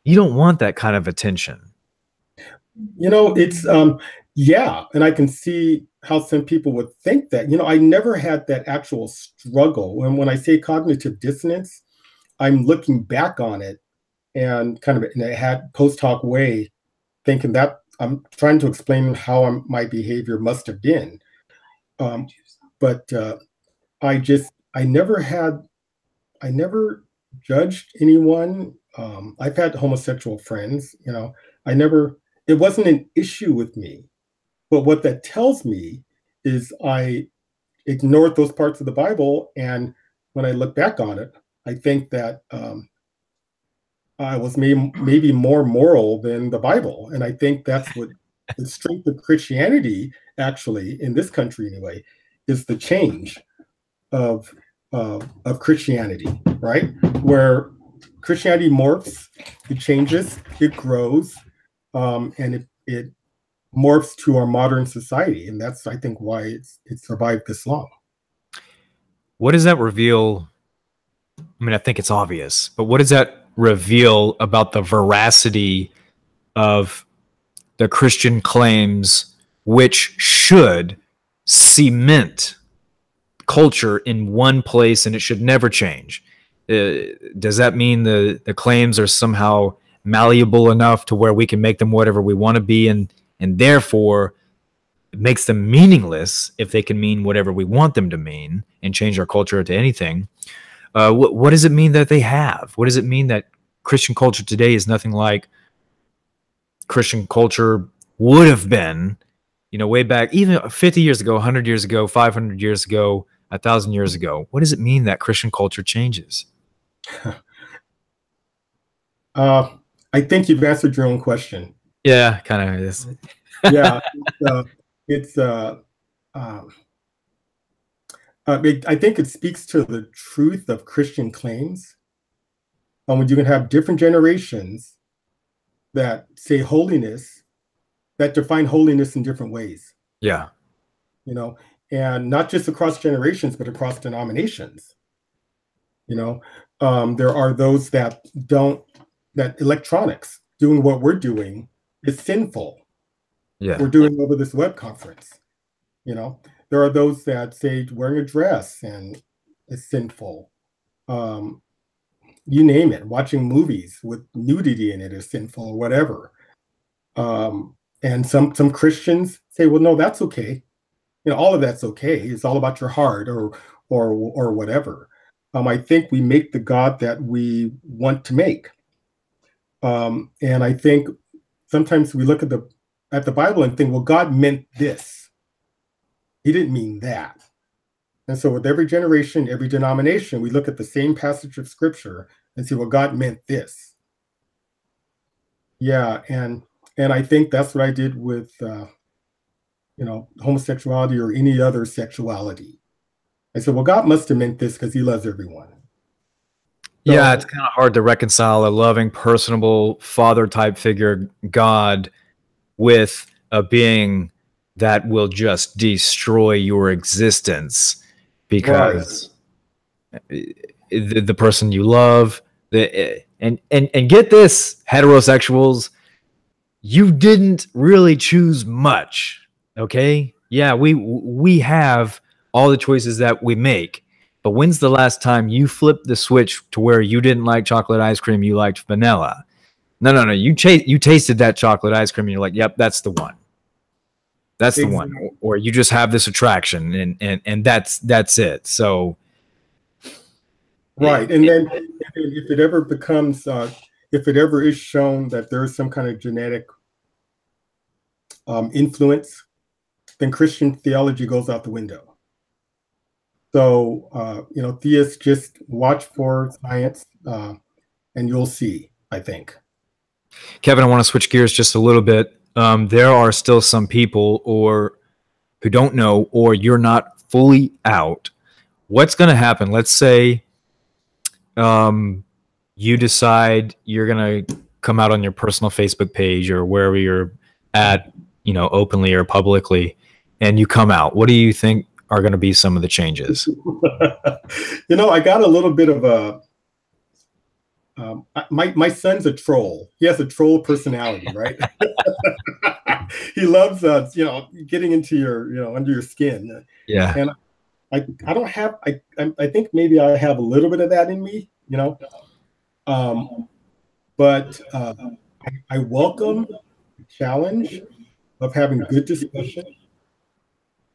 you don't want that kind of attention. It's yeah, and I can see how some people would think that. I never had that actual struggle. When I say cognitive dissonance, I'm looking back on it and kind of in a post hoc way, thinking that I'm trying to explain how my behavior must have been. But I never judged anyone. I've had homosexual friends, it wasn't an issue with me. But what that tells me is I ignored those parts of the Bible. And when I look back on it, I think that I was maybe more moral than the Bible. And I think that's what the strength of Christianity, actually, in this country anyway, is the change of Christianity, right? Where Christianity morphs, it changes, it grows, and it morphs to our modern society, and that's, I think, why it's survived this long. What does that reveal? I mean, I think it's obvious, but what does that reveal about the veracity of the Christian claims, which should cement culture in one place and it should never change? Does that mean the claims are somehow malleable enough to where we can make them whatever we want to be, and therefore it makes them meaningless if they can mean whatever we want them to mean and change our culture to anything? What does it mean that they have? What does it mean that Christian culture today is nothing like Christian culture would have been, way back, even 50 years ago, 100 years ago, 500 years ago, 1,000 years ago? What does it mean that Christian culture changes? I think you've answered your own question. Yeah, kind of is. Yeah, I think it speaks to the truth of Christian claims. When you can have different generations that say holiness, that define holiness in different ways. Yeah. And not just across generations, but across denominations. There are those that electronics, doing what we're doing, is sinful. Yeah. We're doing over this web conference. There are those that say wearing a dress and is sinful. You name it. Watching movies with nudity in it is sinful, or whatever. And some Christians say, well, no, that's okay. All of that's okay. It's all about your heart, or whatever. I think we make the God that we want to make. And I think sometimes we look at the Bible and think, well, God meant this. He didn't mean that. And so with every generation, every denomination, we look at the same passage of scripture and say, well, God meant this. Yeah, and I think that's what I did with homosexuality or any other sexuality. I said, well, God must have meant this because he loves everyone. Yeah, it's kind of hard to reconcile a loving, personable, father-type figure God with a being that will just destroy your existence because the person you love, and get this, heterosexuals, you didn't really choose much, okay? Yeah, we have all the choices that we make. But when's the last time you flipped the switch to where you didn't like chocolate ice cream, you liked vanilla? No. You tasted that chocolate ice cream and you're like, yep, that's the one. That's the one. Or you just have this attraction and that's it. So right. And then if it ever becomes if it ever is shown that there is some kind of genetic influence, then Christian theology goes out the window. So, theists, just watch for science and you'll see, I think. Kevin, I want to switch gears just a little bit. There are still some people who don't know, or you're not fully out. What's going to happen? Let's say you decide you're going to come out on your personal Facebook page or wherever you're at, openly or publicly, and you come out. What do you think are going to be some of the changes? I got a little bit of a my son's a troll. He has a troll personality, right? He loves getting into your under your skin. Yeah. And I don't have I think maybe I have a little bit of that in me, But I welcome the challenge of having good discussion.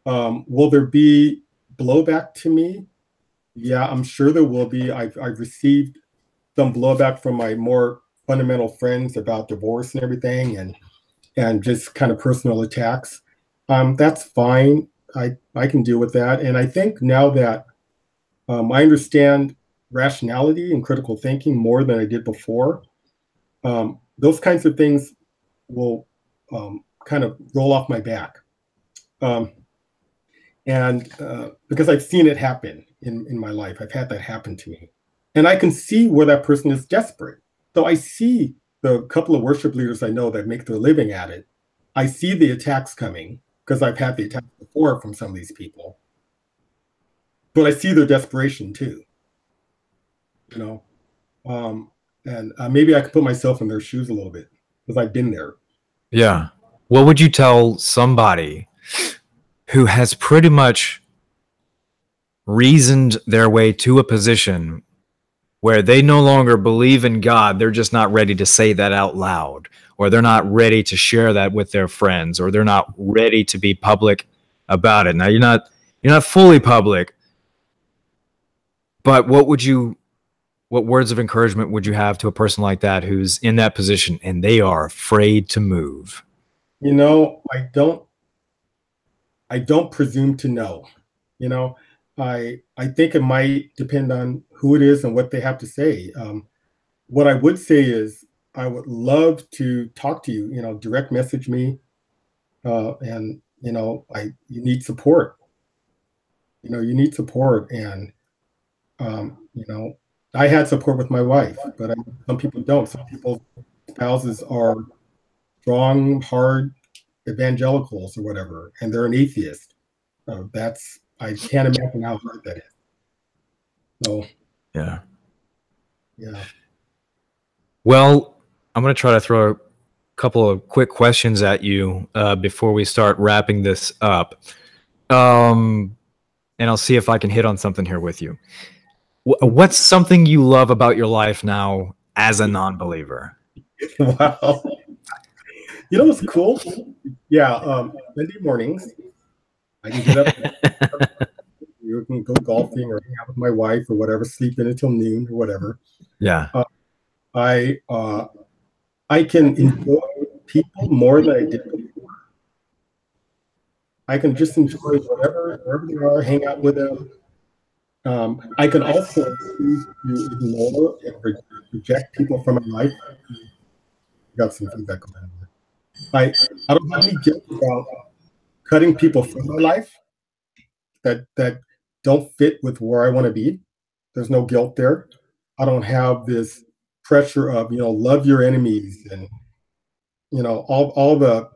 Will there be blowback to me? Yeah, I'm sure there will be. I've received some blowback from my more fundamental friends about divorce and everything, and just kind of personal attacks. That's fine. I can deal with that. And I think now that I understand rationality and critical thinking more than I did before, those kinds of things will kind of roll off my back. And because I've seen it happen in my life, I've had that happen to me. And I can see where that person is desperate. So I see the couple of worship leaders I know that make their living at it. I see the attacks coming because I've had the attacks before from some of these people. But I see their desperation too, you know. And maybe I could put myself in their shoes a little bit because I've been there. Yeah. What would you tell somebody who has pretty much reasoned their way to a position where they no longer believe in God? They're just not ready to say that out loud, or they're not ready to share that with their friends, or they're not ready to be public about it. Now you're not fully public, but what words of encouragement would you have to a person like that who's in that position and they are afraid to move? You know, I don't presume to know. You know, I think it might depend on who it is and what they have to say. What I would say is I would love to talk to you. You know, direct message me, and you know, you need support. You know, you need support, and you know, I had support with my wife, but some people don't. Some people's spouses are strong, hard evangelicals or whatever, and they're an atheist. I can't imagine how hard that is. So Yeah. yeah. Well, I'm going to try to throw a couple of quick questions at you before we start wrapping this up. And I'll see if I can hit on something here with you. What's something you love about your life now as a non-believer? Wow. You know what's cool? Yeah, Monday mornings, I can get up, you can go golfing or hang out with my wife or whatever, sleep in until noon or whatever. Yeah. I can enjoy people more than I did before. I can just enjoy wherever they are, hang out with them. I can also choose to ignore and reject people from my life. Got some feedback on that. I don't have any guilt about cutting people from my life that don't fit with where I want to be. There's no guilt there. I don't have this pressure of, you know, love your enemies and, you know, all the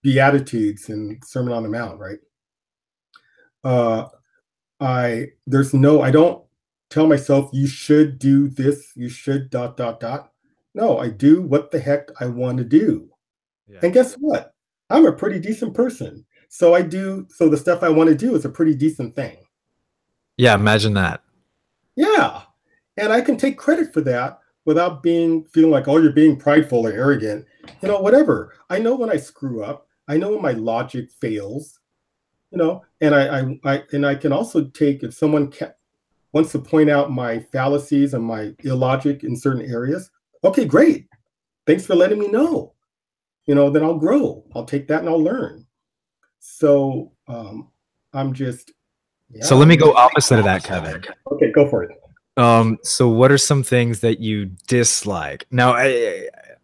beatitudes and Sermon on the Mount, right? I don't tell myself you should do this, you should ... No, I do what the heck I want to do. Yeah. And guess what? I'm a pretty decent person. So the stuff I want to do is a pretty decent thing. Yeah, imagine that. Yeah. And I can take credit for that without feeling like, oh, you're being prideful or arrogant. You know, whatever. I know when I screw up. I know when my logic fails. You know, and I can also take, if someone wants to point out my fallacies and my illogic in certain areas. Okay, great. Thanks for letting me know. You know, then I'll grow. I'll take that and I'll learn. So I'm just. Yeah, so let me go opposite of that, Kevin. Okay, go for it. So what are some things that you dislike? Now,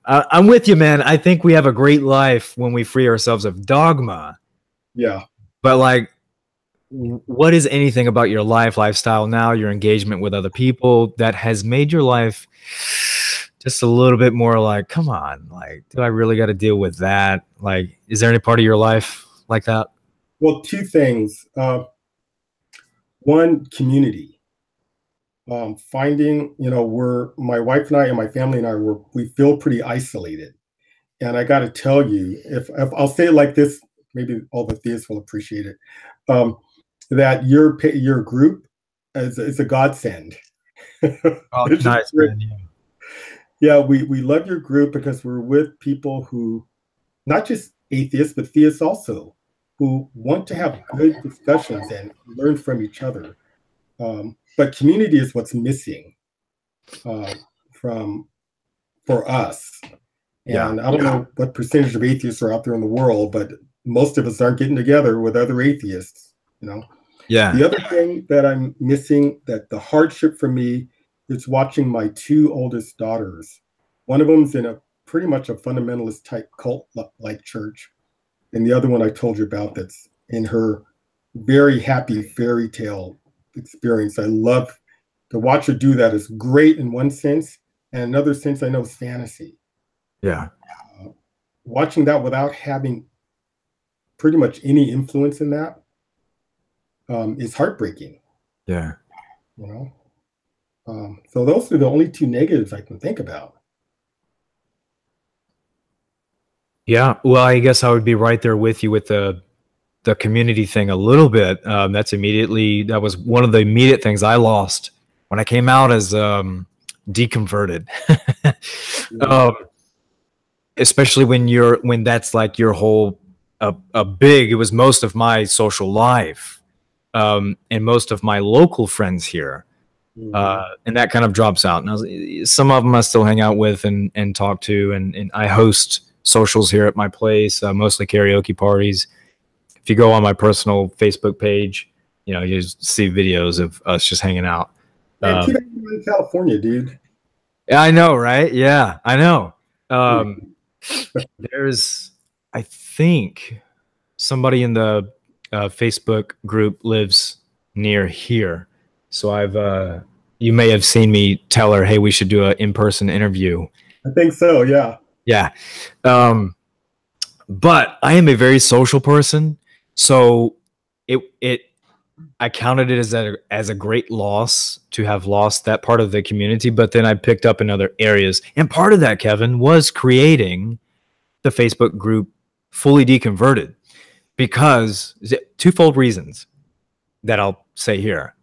I'm with you, man. I think we have a great life when we free ourselves of dogma. Yeah. But like, what is anything about your lifestyle now, your engagement with other people, that has made your life just a little bit more like, come on, like, do I really got to deal with that? Like, is there any part of your life like that? Well, two things. One, community. Finding, you know, my wife and I and my family and I we feel pretty isolated. And I got to tell you, if I'll say it like this, maybe all the theists will appreciate it, that your group is a godsend. Oh, nice, man. Yeah, we love your group because we're with people who, not just atheists, but theists also, who want to have good discussions and learn from each other. But community is what's missing uh, from for us. Yeah. And I don't know what percentage of atheists are out there in the world, but most of us aren't getting together with other atheists. You know, Yeah. the other thing that I'm missing, that the hardship for me, is watching my two oldest daughters. One of them's in a pretty much a fundamentalist type cult like church, and the other one I told you about that's in her very happy fairy tale experience. I love to watch her do that. Is great in one sense, and another sense I know is fantasy. Yeah. Uh, Watching that without having pretty much any influence in that is heartbreaking. Yeah. You know, so those are the only two negatives I can think about. Yeah. Well, I guess I would be right there with you with the community thing a little bit. That was one of the immediate things I lost when I came out as deconverted. Yeah, um, Especially when that's like your whole a big. It was most of my social life, and most of my local friends here. mm-hmm. And that kind of drops out. And some of them I still hang out with and talk to, and I host socials here at my place, mostly karaoke parties. If you go on my personal Facebook page, you just see videos of us just hanging out. Man, too Um, bad you're in California, dude. I know, right? Yeah, I know. Hmm. There's, I think, somebody in the Facebook group lives near here, so you may have seen me tell her, "Hey, we should do an in-person interview." I think so. Yeah. Yeah. But I am a very social person, so it I counted it as a great loss to have lost that part of the community. But then I picked up in other areas, and part of that, Kevin, was creating the Facebook group Fully Deconverted, because twofold reasons that I'll say here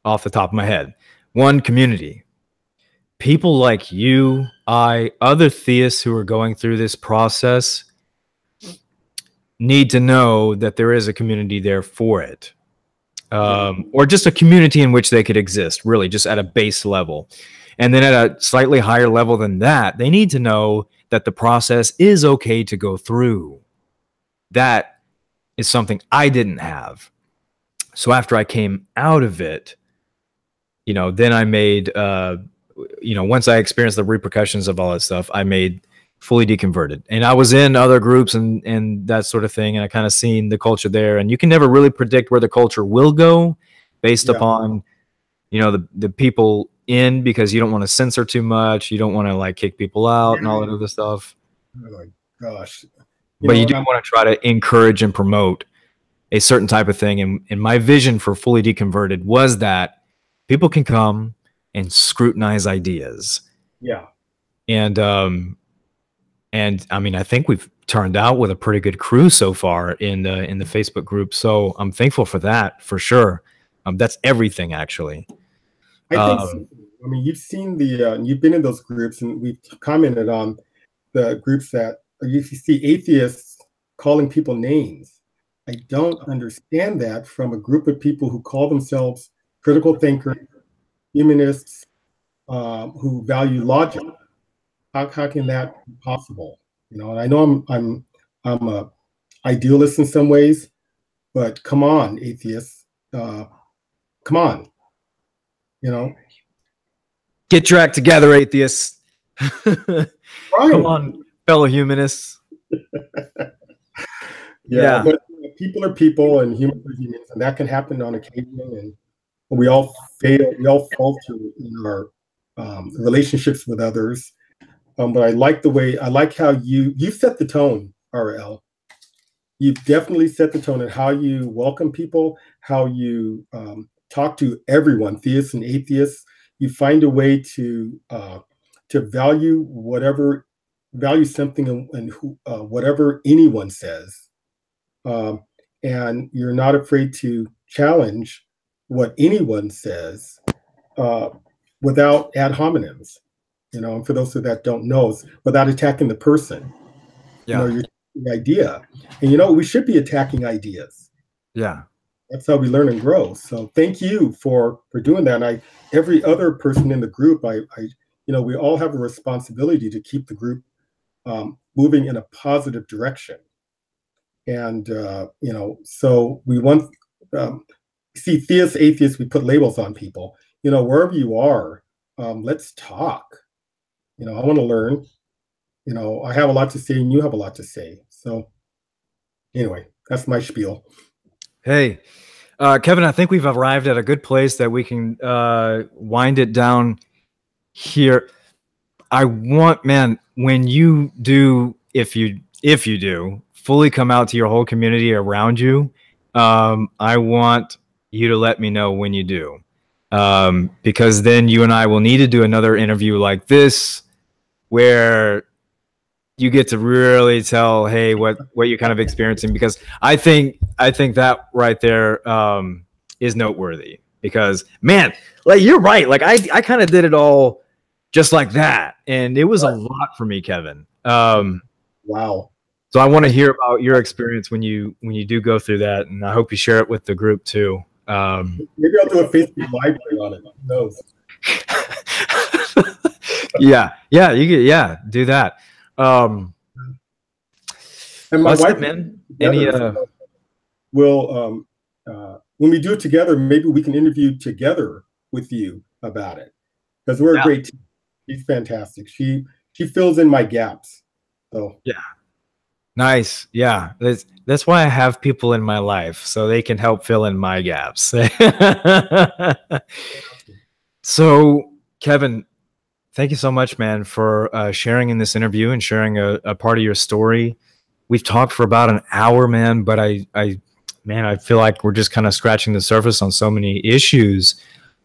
off the top of my head. One, community. People like you, other theists who are going through this process need to know that there is a community there for it, Yeah. or just a community in which they could exist, really, just at a base level. And then at a slightly higher level than that, they need to know that the process is okay to go through. That is something I didn't have. So after I came out of it, then I made, once I experienced the repercussions of all that stuff, I made Fully Deconverted. And I was in other groups and that sort of thing, and I kind of seen the culture there. And you can never really predict where the culture will go based Yeah. upon, the people in, because you don't want to censor too much. You don't want to like kick people out and all that other stuff. Oh my gosh. But you And do want to try to encourage and promote a certain type of thing. And my vision for Fully Deconverted was that people can come and scrutinize ideas. yeah. And I mean, I think we've turned out with a pretty good crew so far in the Facebook group. So I'm thankful for that, for sure. That's everything, actually. I think so. Um, I mean, you've seen you've been in those groups, and we've commented on the groups that you see atheists calling people names. I don't understand that from a group of people who call themselves critical thinkers, humanists, who value logic. How can that be possible? And I know I'm a idealist in some ways, but come on, atheists, come on, you know, get your act together, atheists. Come right? on, fellow humanists. Yeah, Yeah. but people are people, and humans are humans, and that can happen on occasion. And we all fail, we all falter in our relationships with others. But I like how you set the tone, RL. You've definitely set the tone and how you welcome people, how you talk to everyone, theists and atheists. You find a way to value something, and whatever anyone says, um, and you're not afraid to challenge what anyone says uh, without ad hominems. and for those that don't know, without attacking the person, Yeah. you're the idea. And we should be attacking ideas. Yeah. That's how we learn and grow. So thank you for doing that. And every other person in the group, we all have a responsibility to keep the group moving in a positive direction. And so we want see theists, atheists, we put labels on people. Wherever you are, let's talk. I want to learn. I have a lot to say, and you have a lot to say. So anyway, that's my spiel. Hey, Kevin, I think we've arrived at a good place that we can wind it down here. I want, man, when you do, if you do fully come out to your whole community around you, I want you to let me know when you do, because then you and I will need to do another interview like this, where you get to really tell, hey, what you're kind of experiencing, because I think that right there is noteworthy, because man, like you're right, like I kind of did it all just like that, and it was a lot for me, Kevin. Wow. So I want to hear about your experience when you do go through that, and I hope you share it with the group too. Maybe I'll do a Facebook library on it. Who knows? yeah, do that. And my wife, man. Will when we do it together, maybe we can interview together with you about it, because we're a great team. She's fantastic. She fills in my gaps. So yeah, nice. Yeah, that's why I have people in my life, so they can help fill in my gaps. So, Kevin, thank you so much, man, for sharing in this interview and sharing a part of your story. We've talked for about an hour, man, but I feel like we're just kind of scratching the surface on so many issues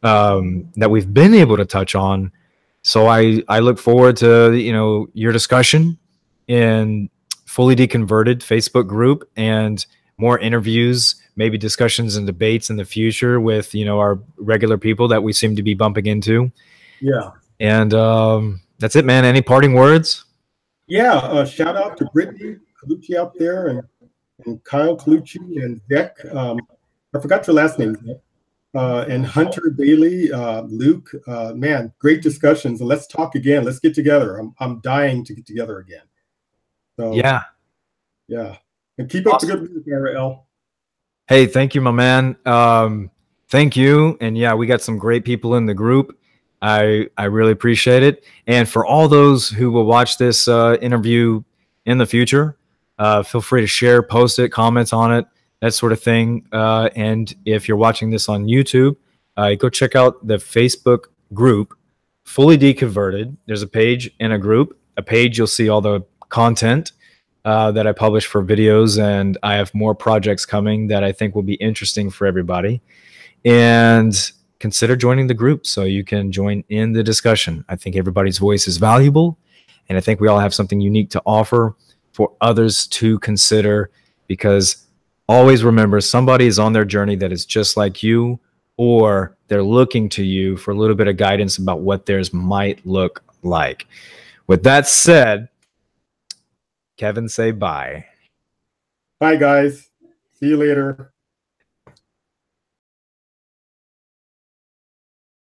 that we've been able to touch on. So I look forward to your discussion in Fully Deconverted Facebook group, and more interviews, maybe discussions and debates in the future with our regular people that we seem to be bumping into. Yeah. And that's it, man. Any parting words? Yeah. Shout out to Brittany Colucci out there, and Kyle Colucci, and Zach. I forgot your last name, Zach. And Hunter Bailey, Luke. Man, great discussions. And let's talk again. Let's get together. I'm dying to get together again. So yeah. And keep up the good work, RL. Hey, thank you, my man. Thank you. And yeah, we got some great people in the group. I really appreciate it. And for all those who will watch this interview in the future, feel free to share, post it, comment on it, that sort of thing. And if you're watching this on YouTube, go check out the Facebook group, Fully Deconverted. There's a page and a group. A page, you'll see all the content that I publish for videos, and I have more projects coming that I think will be interesting for everybody. And consider joining the group so you can join in the discussion. I think everybody's voice is valuable, and I think we all have something unique to offer for others to consider, because always remember, somebody is on their journey that is just like you, or they're looking to you for a little bit of guidance about what theirs might look like. With that said, Kevin, say bye. Bye, guys. See you later.